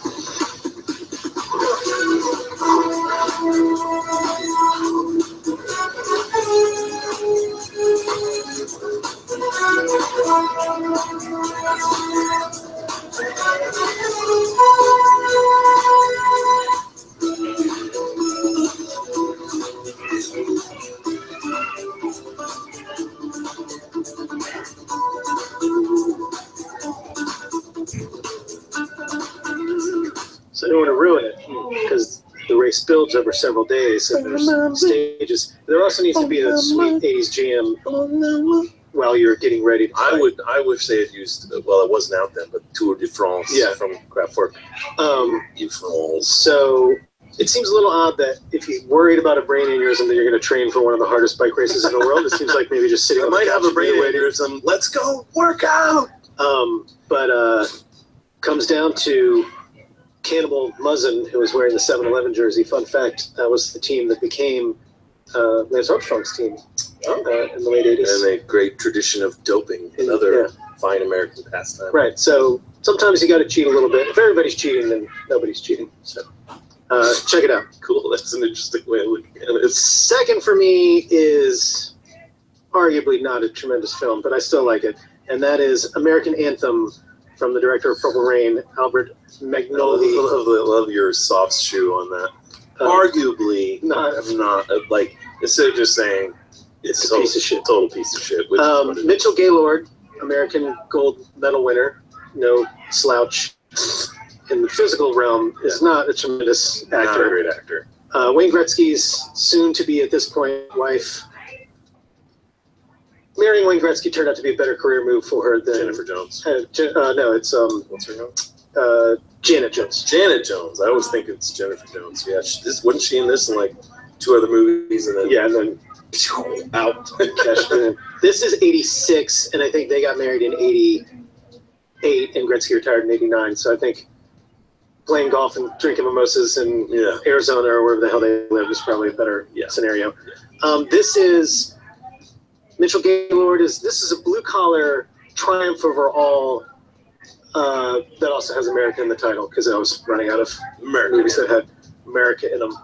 So I don't want to ruin it because the race builds over several days and there's stages. There also needs to be a sweet 80s jam while you're getting ready to fight. I would say it used, well, it wasn't out then, but Tour de France from Kraftwerk. So it seems a little odd that if you're worried about a brain aneurysm, that you're going to train for one of the hardest bike races in the world. It seems like maybe just sitting on the couch. I might have a brain aneurysm. Let's go work out. But comes down to Cannibal Muzzin, who was wearing the 7-Eleven jersey. Fun fact, that was the team that became Lance Armstrong's team in the late 80s. And a great tradition of doping, another fine American pastime. Right, so sometimes you got to cheat a little bit. If everybody's cheating, then nobody's cheating. So check it out. Cool, that's an interesting way of looking at it. Second for me is arguably not a tremendous film, but I still like it. And that is American Anthem from the director of Purple Rain, Albert Magnoli. I love your soft shoe on that. Arguably, not like, instead of just saying it's a piece of shit, total piece of shit. Which is what it is. Mitchell Gaylord, American gold medal winner, no slouch in the physical realm, is not a tremendous actor. Not a great actor. Wayne Gretzky's soon to be at this point wife. Marrying Wayne Gretzky turned out to be a better career move for her than Jennifer Jones. No, it's what's her name? Janet Jones. Janet Jones. I always think it's Jennifer Jones. Yeah, wasn't she in this and like 2 other movies and then and then out. This is 86, and I think they got married in 88, and Gretzky retired in 89. So I think playing golf and drinking mimosas in Arizona or wherever the hell they live is probably a better scenario. This is Mitchell Gaylord. This is a blue collar triumph over all that also has America in the title because I was running out of movies that had America in them.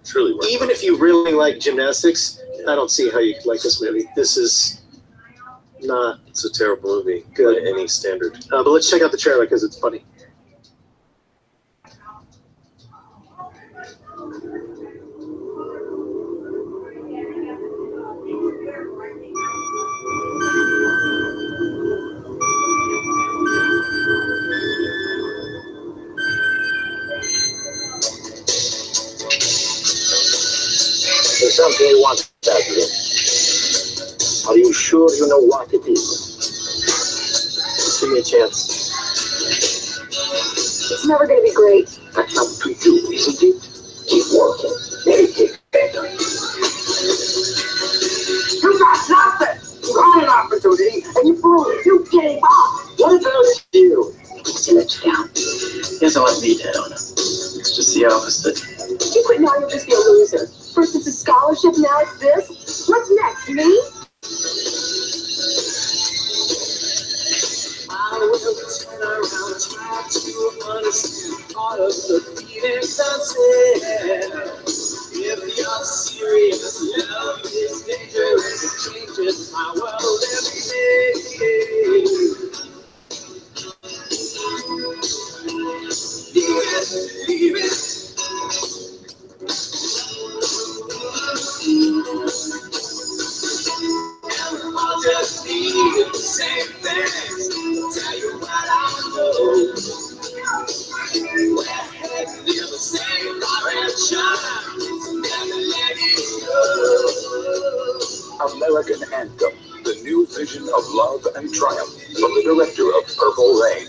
Truly, even if you really like gymnastics, I don't see how you could like this movie. This is not. It's a terrible movie good by any standard. But let's check out the trailer because it's funny. There's something you want badly. Are you sure you know what it is? Just give me a chance. It's never going to be great. That's up to you, isn't it? Keep working. Make it better. You got nothing! You had an opportunity, and you blew it. You gave up. What about you? Just let you down. He doesn't want me dead on him. It's just the opposite. You quit now, you'll just be a loser. First it's a scholarship, now it's this. What's next, me? I will turn around, try to understand part of the feelings I said. If you're serious, love is dangerous. It changes my world every day. Leave it. I'll just need the same things. Tell you what I know. We're heading in the same direction. Never let it go. American Anthem, the new vision of love and triumph from the director of Purple Rain.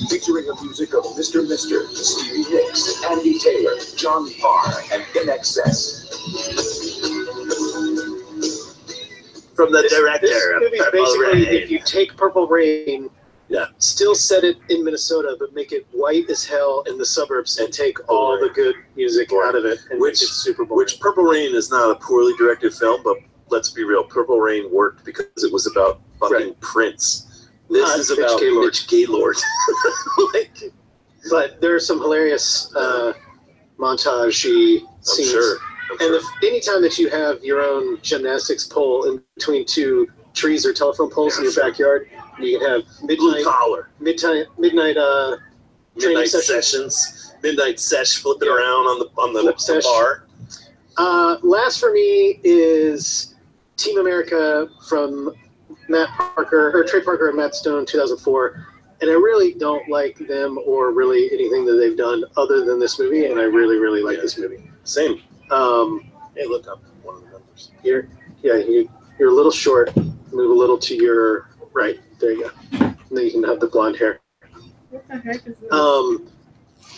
Featuring the music of Mr. Mister, Stevie Nicks, Andy Taylor, John Parr, and INXS. from the This director of movie is Purple basically Rain. if you take Purple Rain, Yeah. still set it in Minnesota, but make it white as hell in the suburbs and take all the good music out of it and Which- make it super boring. Which Purple Rain is not a poorly directed film, but let's be real, Purple Rain worked because it was about fucking Prince. This is Mitch about Gaylord. Mitch Gaylord. Like, But there are some hilarious montage-y I'm scenes. sure. And anytime that you have your own gymnastics pole in between two trees or telephone poles in your backyard, you can have Blue collar. midnight training Midnight sessions. sessions. Midnight sesh flipping around on the Flip sesh. bar. Last for me is Team America from Trey Parker and Matt Stone, 2004. And I really don't like them or really anything that they've done other than this movie. And I really, really like this movie. Same. Hey, look up one of the numbers. You're a little short. Move a little to your right. There you go. And then you can have the blonde hair. What the heck is this?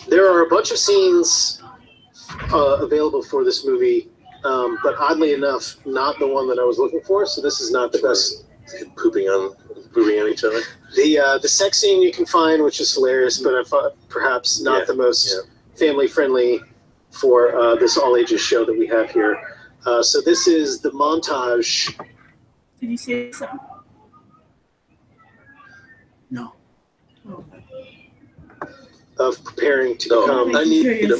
There are a bunch of scenes available for this movie, but oddly enough, not the one that I was looking for. So this is not the best. Pooping on each other. The sex scene you can find, which is hilarious, but I thought perhaps not the most family friendly for this all ages show that we have here. So this is the montage. Did you see something? No. Of preparing to Oh, become I need a a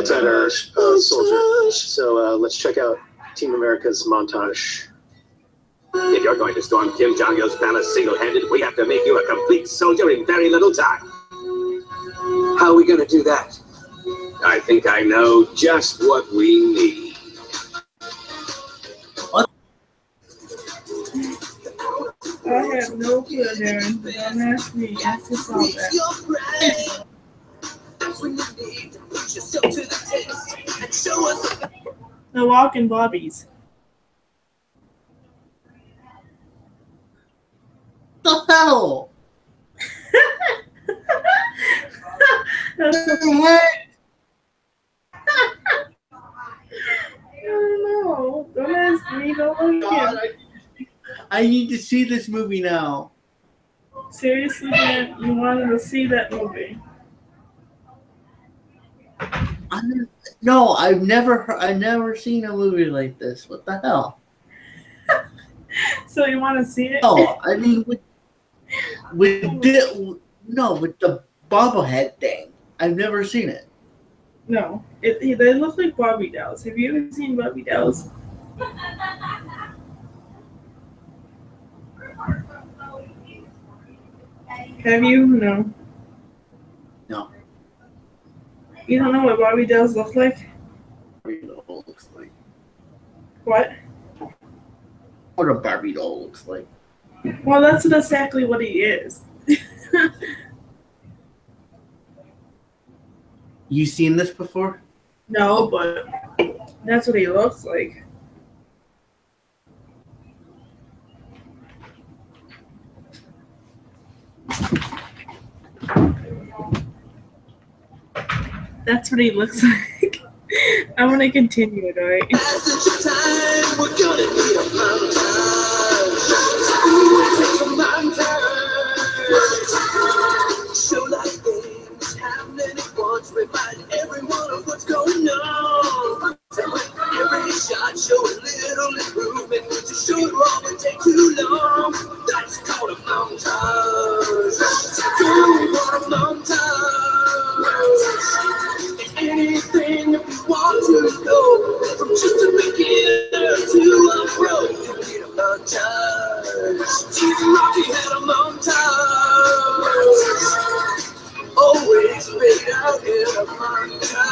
better montage. soldier. So let's check out Team America's montage. If you're going to storm Kim Jong-il's palace single-handed, we have to make you a complete soldier in very little time. How are we going to do that? I think I know just what we need. I have no clue, Darren. Don't ask me. Ask us all that. The Walking Bobbies. The hell? That's the I don't know. Don't ask me. Don't look God, at I need to see this movie now. Seriously, Dan, you wanted to see that movie? No, I've never seen a movie like this. What the hell? So you want to see it? Oh, I mean, with the bobblehead thing, I've never seen it. No, they look like Barbie dolls. Have you ever seen Barbie dolls? Have you? No. No. You don't know what Barbie dolls look like? Barbie doll looks like. What? What a Barbie doll looks like. Well, that's exactly what he is. You seen this before? No, but that's what he looks like. That's what he looks like. I'm gonna continue it, alright? We're gonna need a montage. Show like things happening at once. Remind everyone of what's going on. Every shot show a little improvement. To show it wrong would take too long. That's called a montage. Do you want a montage? Anything if you want to know, from just a beginner to a pro, you need a montage. Team Rocky had a montage, always made out in a montage.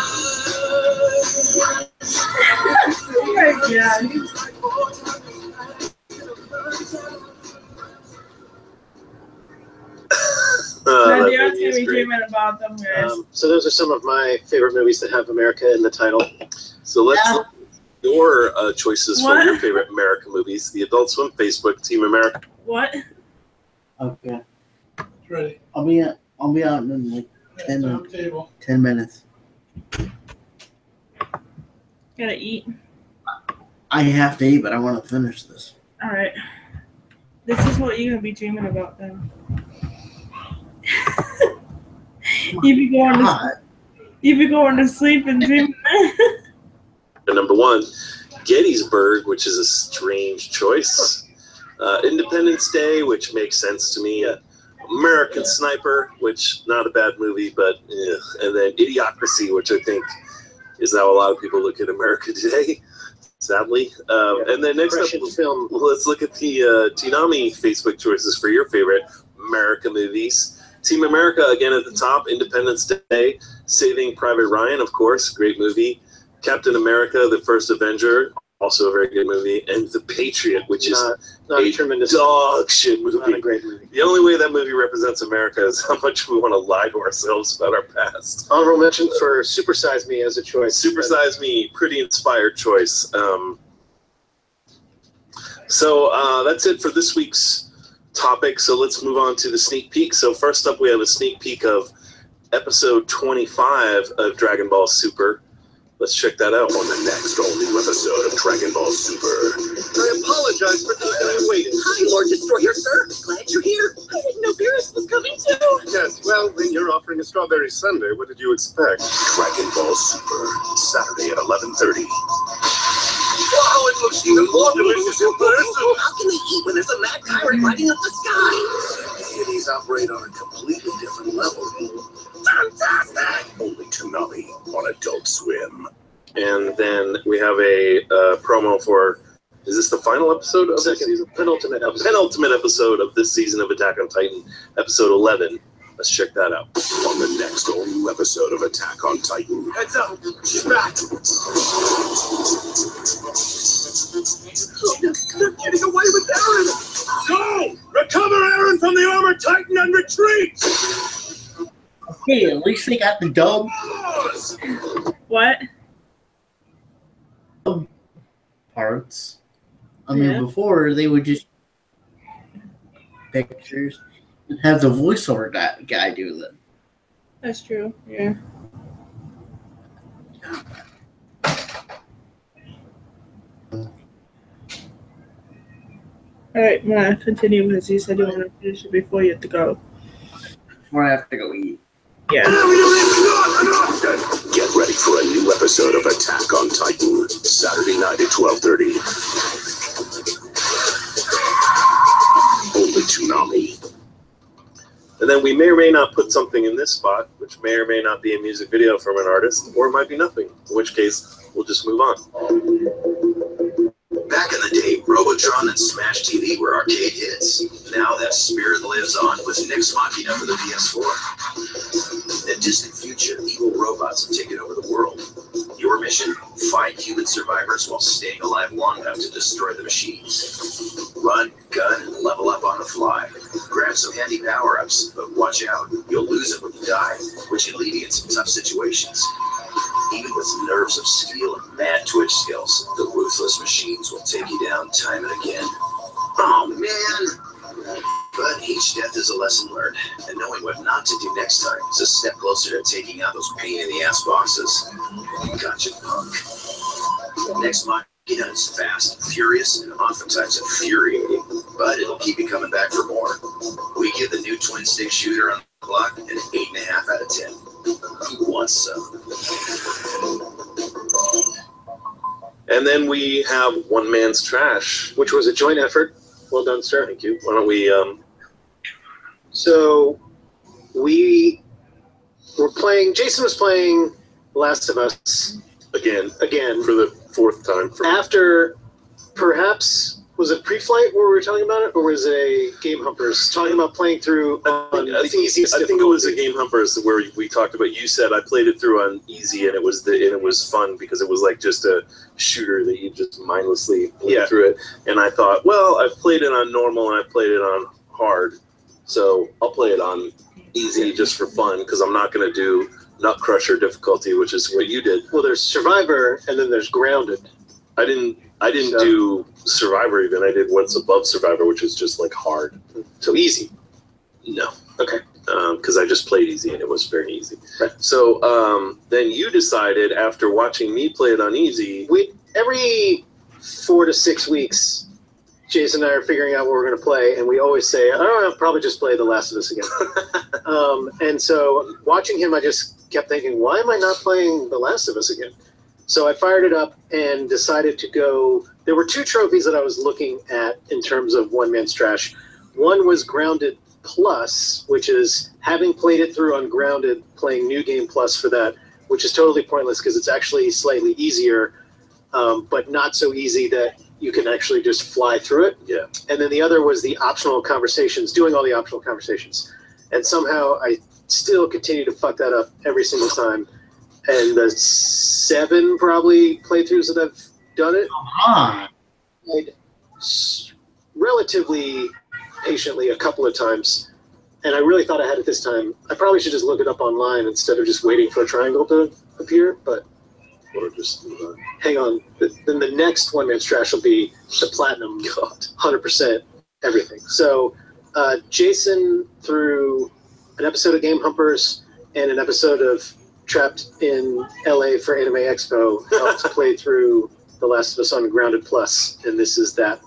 Oh my God. Now, Darren's gonna be dreaming about them, guys. So those are some of my favorite movies that have America in the title. So let's look at your choices What? for your favorite America movies. The Adult Swim Facebook, Team America. What? Okay. Ready. I'll be out in like 10 minutes. Gotta eat. I have to eat, but I want to finish this. All right. This is what you're gonna be dreaming about then. You be going to sleep and dream. Number 1, Gettysburg, which is a strange choice. Independence Day, which makes sense to me. American Sniper, which not a bad movie, but and then Idiocracy, which I think is how a lot of people look at America today, sadly. And then next up, film. Let's look at the Toonami Facebook choices for your favorite America movies. Team America, again at the top. Independence Day, Saving Private Ryan, of course, great movie. Captain America, The First Avenger, also a very good movie. And The Patriot, which is not a tremendous dog shit movie. Not a great movie. The only way that movie represents America is how much we want to lie to ourselves about our past. Honorable mention for Super Size Me as a choice. Super Size Me, pretty inspired choice. So that's it for this week's topic. So let's move on to the sneak peek. So first up, we have a sneak peek of episode 25 of Dragon Ball Super. Let's check that out. On the next all-new episode of Dragon Ball Super. I apologize for keeping you waiting. Hi, Lord Destroyer, sir. Glad you're here. I didn't know Beerus was coming too. Yes, well, when you're offering a strawberry sundae, what did you expect? Dragon Ball Super, Saturday at 11:30. Wow, it looks even more delicious in person. How can they eat when there's a mad tyrant riding up the sky? Deities operate on a completely different level. Fantastic! Only Toonami on Adult Swim. And then we have a promo for, is this the final episode of this season? Penultimate episode. Penultimate episode of this season of Attack on Titan, episode 11. Let's check that out. On the next all-new episode of Attack on Titan. Heads up, she's back. Oh, they're getting away with Eren. Go! Recover Eren from the armored Titan and retreat! Hey, at least they got the dub. What? Parts. I mean, before they would just pictures and have the voiceover guy do them. That's true. Yeah. All right, I'm gonna continue because you said you want to finish it before you have to go. Before I have to go eat. Yeah. Get ready for a new episode of Attack on Titan, Saturday night at 12:30. Only Toonami. And then we may or may not put something in this spot, which may or may not be a music video from an artist, or it might be nothing, in which case we'll just move on. Back in the day, Robotron and Smash TV were arcade hits. Now that spirit lives on with Nix Machina for the PS4. In the distant future, evil robots have taken over the world. Your mission, find human survivors while staying alive long enough to destroy the machines. Run, gun, and level up on the fly. Grab some handy power-ups, but watch out, you'll lose it when you die, which can leave you in some tough situations. Even with nerves of steel and mad twitch skills, the ruthless machines will take you down time and again. Oh man! But each death is a lesson learned, and knowing what not to do next time is a step closer to taking out those pain-in-the-ass bosses. Gotcha, punk. Next Machina is fast, furious, and oftentimes infuriating, but it'll keep you coming back for more. We give the new twin-stick shooter on the clock an 8.5 out of 10. Who wants some? And then we have One Man's Trash, which was a joint effort. Well done, sir. Thank you. Why don't we... So we were playing... Jason was playing Last of Us. Again. For the fourth time. After, perhaps... Was it pre-flight where we were talking about it, or was it a Game Humpers talking about playing through on the easiest? I think it was a Game Humpers where we talked about. You said I played it through on easy, and it was fun because it was like just a shooter that you just mindlessly play through it. And I thought, well, I've played it on normal and I've played it on hard, so I'll play it on easy just for fun because I'm not going to do Nut Crusher difficulty, which is what you did. Well, there's Survivor and then there's Grounded. I didn't do Survivor even. I did what's above Survivor, which is just like hard. So easy. No. Okay. Because I just played easy and it was very easy. Right. So then you decided after watching me play it on easy. Every 4 to 6 weeks, Jason and I are figuring out what we're going to play, and we always say, "Oh, I'll probably just play The Last of Us again." And so watching him, I just kept thinking, "Why am I not playing The Last of Us again?" So I fired it up and decided to go. There were 2 trophies that I was looking at in terms of One Man's Trash. One was Grounded Plus, which is having played it through on Grounded, playing New Game Plus for that, which is totally pointless because it's actually slightly easier, but not so easy that you can actually just fly through it. Yeah. And then the other was the optional conversations, doing all the optional conversations. And somehow I still continue to fuck that up every single time. And the 7 probably playthroughs that I've done it, played relatively patiently a couple of times. And I really thought I had it this time. I probably should just look it up online instead of just waiting for a triangle to appear, but Or just hang on. Then the next One Man's Trash will be the Platinum. God, 100% everything. So Jason, through an episode of Game Humpers and an episode of Trapped in LA for Anime Expo, helped play through The Last of Us on Grounded Plus, and this is that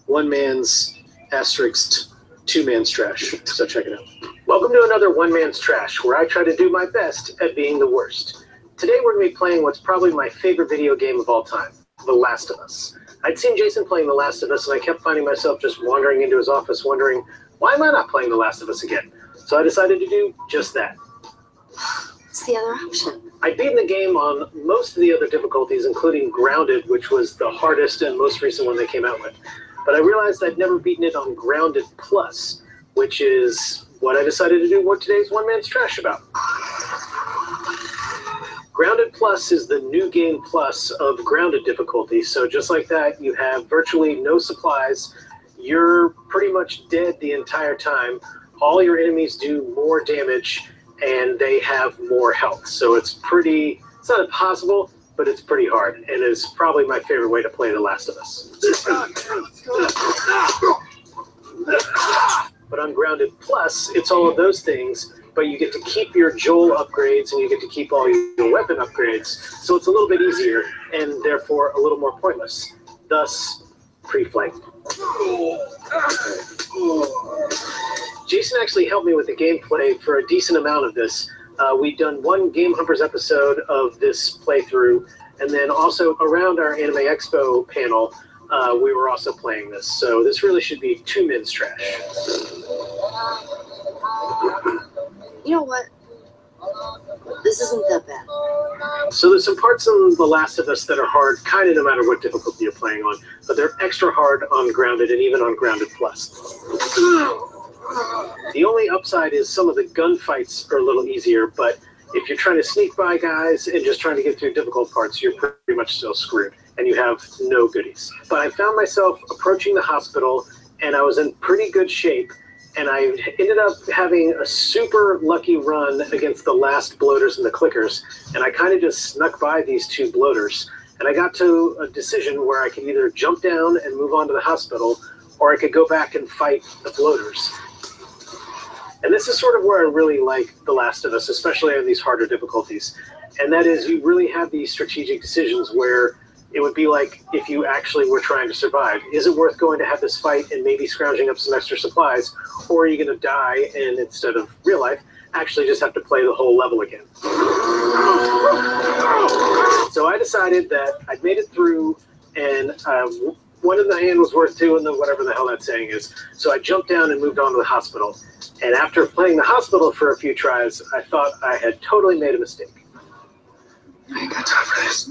One Man's asterisked 2 Man's Trash. So check it out. Welcome to another One Man's Trash, where I try to do my best at being the worst. Today we're going to be playing what's probably my favorite video game of all time, The Last of Us. I'd seen Jason playing The Last of Us, and I kept finding myself just wandering into his office wondering, why am I not playing The Last of Us again? So I decided to do just that. What's the other option? I'd beaten the game on most of the other difficulties, including Grounded, which was the hardest and most recent one they came out with. But I realized I'd never beaten it on Grounded Plus, which is what I decided to do what today's One Man's Trash about. Grounded Plus is the New Game Plus of Grounded difficulty, so just like that, you have virtually no supplies. You're pretty much dead the entire time. All your enemies do more damage, and they have more health. So it's not impossible, but it's pretty hard, and it's probably my favorite way to play The Last of Us. But on Grounded Plus, it's all of those things, but you get to keep your Joel upgrades, and you get to keep all your weapon upgrades, so it's a little bit easier, and therefore a little more pointless. Thus, pre-flight. Jason actually helped me with the gameplay for a decent amount of this. We'd done 1 Game Humpers episode of this playthrough, and then also around our Anime Expo panel, we were also playing this. So this really should be 2 Men's Trash. You know what? This isn't that bad. So there's some parts in The Last of Us that are hard, kind of no matter what difficulty you're playing on, but they're extra hard on Grounded and even on Grounded Plus. The only upside is some of the gunfights are a little easier, but if you're trying to sneak by guys and just trying to get through difficult parts, you're pretty much still screwed, and you have no goodies. But I found myself approaching the hospital, and I was in pretty good shape, and I ended up having a super lucky run against the last bloaters and the clickers, and I kind of just snuck by these 2 bloaters, and I got to a decision where I could either jump down and move on to the hospital, or I could go back and fight the bloaters. And this is sort of where I really like The Last of Us, especially on these harder difficulties. And that is, you really have these strategic decisions where it would be like if you actually were trying to survive. Is it worth going to have this fight and maybe scrounging up some extra supplies? Or are you going to die and instead of real life, actually just have to play the whole level again? So I decided that I'd made it through, and 1 in the hand was worth 2 in the whatever the hell that saying is. So I jumped down and moved on to the hospital. And after playing the hospital for a few tries, I thought I had totally made a mistake. I ain't got time for this.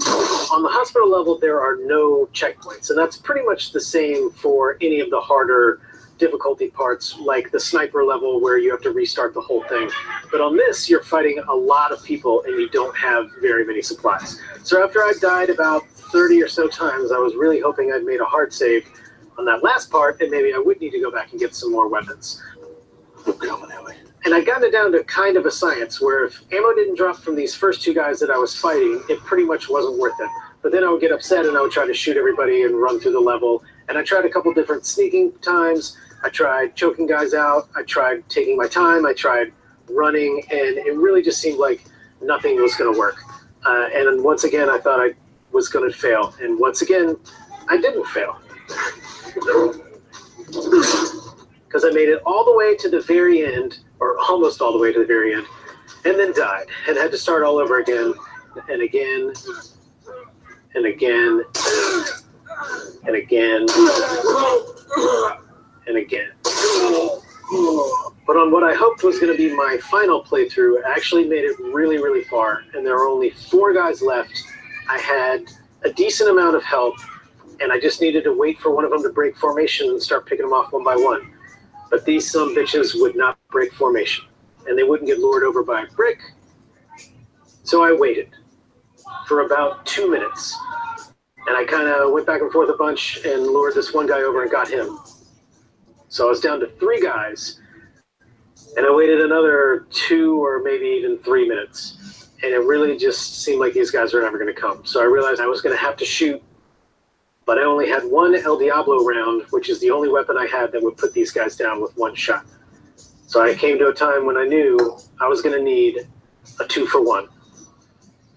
On the hospital level, there are no checkpoints, and that's pretty much the same for any of the harder difficulty parts, like the sniper level where you have to restart the whole thing. But on this, you're fighting a lot of people, and you don't have very many supplies. So after I died about 30 or so times, I was really hoping I'd made a hard save on that last part, and maybe I would need to go back and get some more weapons. And I'd gotten it down to kind of a science where if ammo didn't drop from these first 2 guys that I was fighting, it pretty much wasn't worth it. But then I would get upset and I would try to shoot everybody and run through the level. And I tried a couple different sneaking times. I tried choking guys out. I tried taking my time. I tried running. And it really just seemed like nothing was going to work. And then once again, I thought I was going to fail. And once again, I didn't fail. because I made it all the way to the very end, or almost all the way to the very end, and then died and had to start all over again and again and again and again and again. But on what I hoped was going to be my final playthrough, I actually made it really, really far, and there were only 4 guys left. I had a decent amount of help, and I just needed to wait for one of them to break formation and start picking them off one by one. But these sumbitches would not break formation, and they wouldn't get lured over by a brick. So I waited for about 2 minutes, and I kind of went back and forth a bunch and lured this one guy over and got him. So I was down to 3 guys, and I waited another 2 or maybe even 3 minutes, and it really just seemed like these guys were never going to come. So I realized I was going to have to shoot, but I only had 1 El Diablo round, which is the only weapon I had that would put these guys down with 1 shot. So I came to a time when I knew I was going to need a 2-for-1.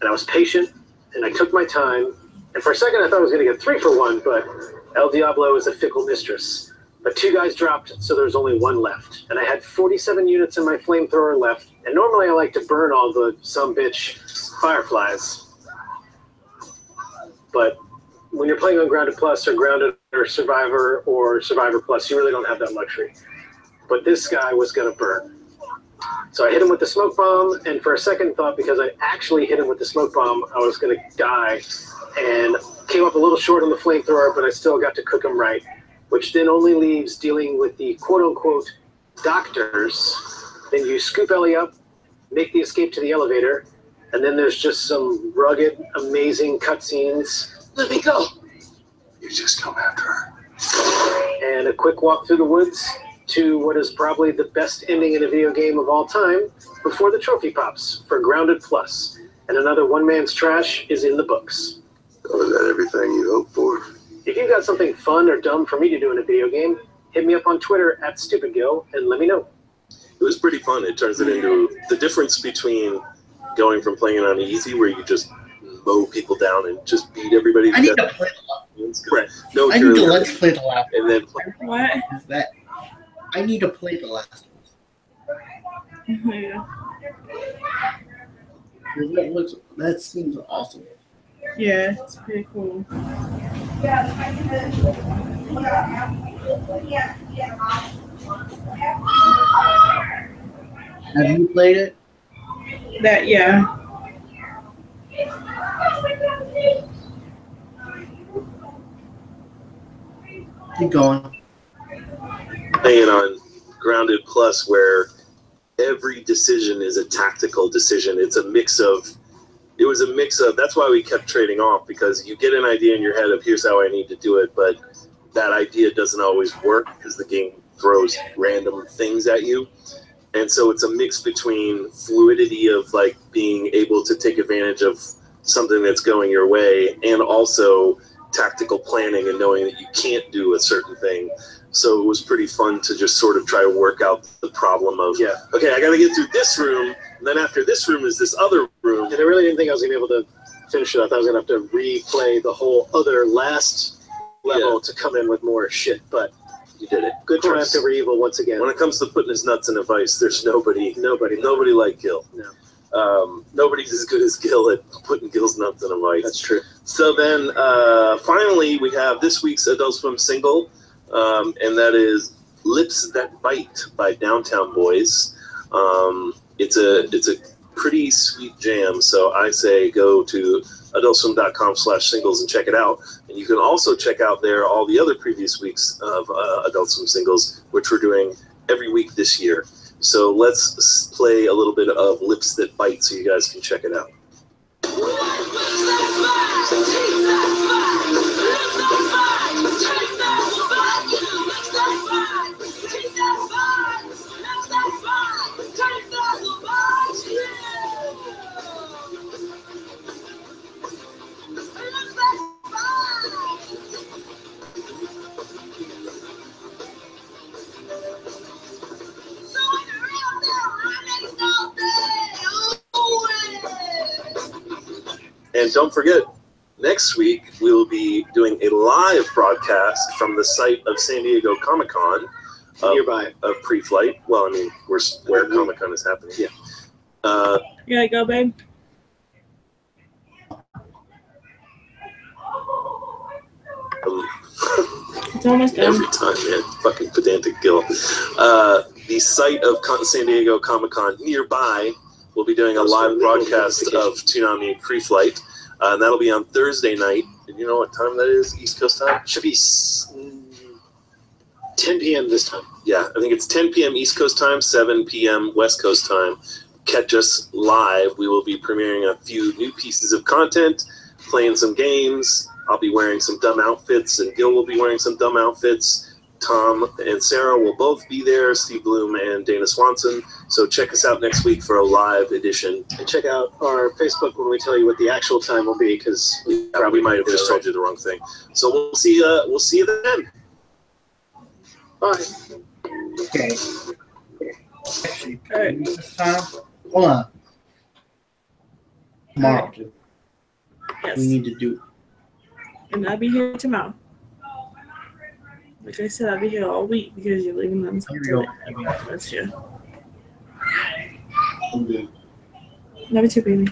And I was patient, and I took my time, and for a second I thought I was going to get 3-for-1, but El Diablo is a fickle mistress. But 2 guys dropped, so there was only 1 left. And I had 47 units in my flamethrower left, and normally I like to burn all the sumbitch fireflies. But when you're playing on Grounded Plus or Grounded or Survivor Plus, you really don't have that luxury. But this guy was going to burn. So I hit him with the smoke bomb, and for a second thought, because I actually hit him with the smoke bomb, I was going to die, and came up a little short on the flamethrower, but I still got to cook him right, which then only leaves dealing with the quote-unquote doctors. Then you scoop Ellie up, make the escape to the elevator, and then there's just some rugged, amazing cutscenes. Let me go. You just come after her. And a quick walk through the woods to what is probably the best ending in a video game of all time before the trophy pops for Grounded Plus. And another one man's trash is in the books. Oh, is that everything you hoped for? If you've got something fun or dumb for me to do in a video game, hit me up on Twitter @StupidGil and let me know. It was pretty fun. It turns it into the difference between going from playing it on easy, where you just mow people down and just beat everybody. I need to play the last. No, I need to let's play the last and then What? is that I need to play the last one. Yeah. That seems awesome. Yeah, it's pretty cool. Have you played it? That, yeah. Keep going. Playing on Grounded Plus, where every decision is a tactical decision. It was a mix of, that's why we kept trading off, because you get an idea in your head of here's how I need to do it, but that idea doesn't always work because the game throws random things at you. And so it's a mix between fluidity of like being able to take advantage of something that's going your way, and also tactical planning and knowing that you can't do a certain thing. So it was pretty fun to just sort of try to work out the problem of, okay, I got to get through this room, and then after this room is this other room. And I really didn't think I was going to be able to finish it up. I was going to have to replay the whole other last level to come in with more shit, but you did it. Good triumph over evil once again. When it comes to putting his nuts in a vice, there's nobody like Gil. No. Nobody's as good as Gil at putting Gil's nuts in a vice. That's true. So then, finally, we have this week's Adult Swim single, and that is "Lips That Bite" by Downtown Boys. It's a pretty sweet jam. So I say go to adultswim.com/singles and check it out. And you can also check out there all the other previous weeks of Adult Swim singles, which we're doing every week this year. So let's play a little bit of Lips That Bite so you guys can check it out. And don't forget, next week we will be doing a live broadcast from the site of San Diego Comic-Con. Nearby. Of pre-flight. Well, I mean, we're where Comic-Con is happening. Yeah. You gotta go, babe. It's almost done. Every time, man. Fucking pedantic Gil. The site of San Diego Comic-Con nearby will be doing a live broadcast of Toonami pre-flight. And that'll be on Thursday night. And you know what time that is? East Coast time? Should be 10 p.m. this time. Yeah, I think it's 10 p.m. East Coast time, 7 p.m. West Coast time. Catch us live. We will be premiering a few new pieces of content, playing some games. I'll be wearing some dumb outfits, and Gil will be wearing some dumb outfits. Tom and Sarah will both be there, Steve Bloom and Dana Swanson. So check us out next week for a live edition. And check out our Facebook when we tell you what the actual time will be, because we might have just told you the wrong thing. So we'll see you then. Bye. Okay. Actually, this time, hold on. Tomorrow, too. Yes. We need to do. And I'll be here tomorrow. Like I said, I'll be here all week because you're leaving them. Here we go. That's true. Okay. Love you too, baby.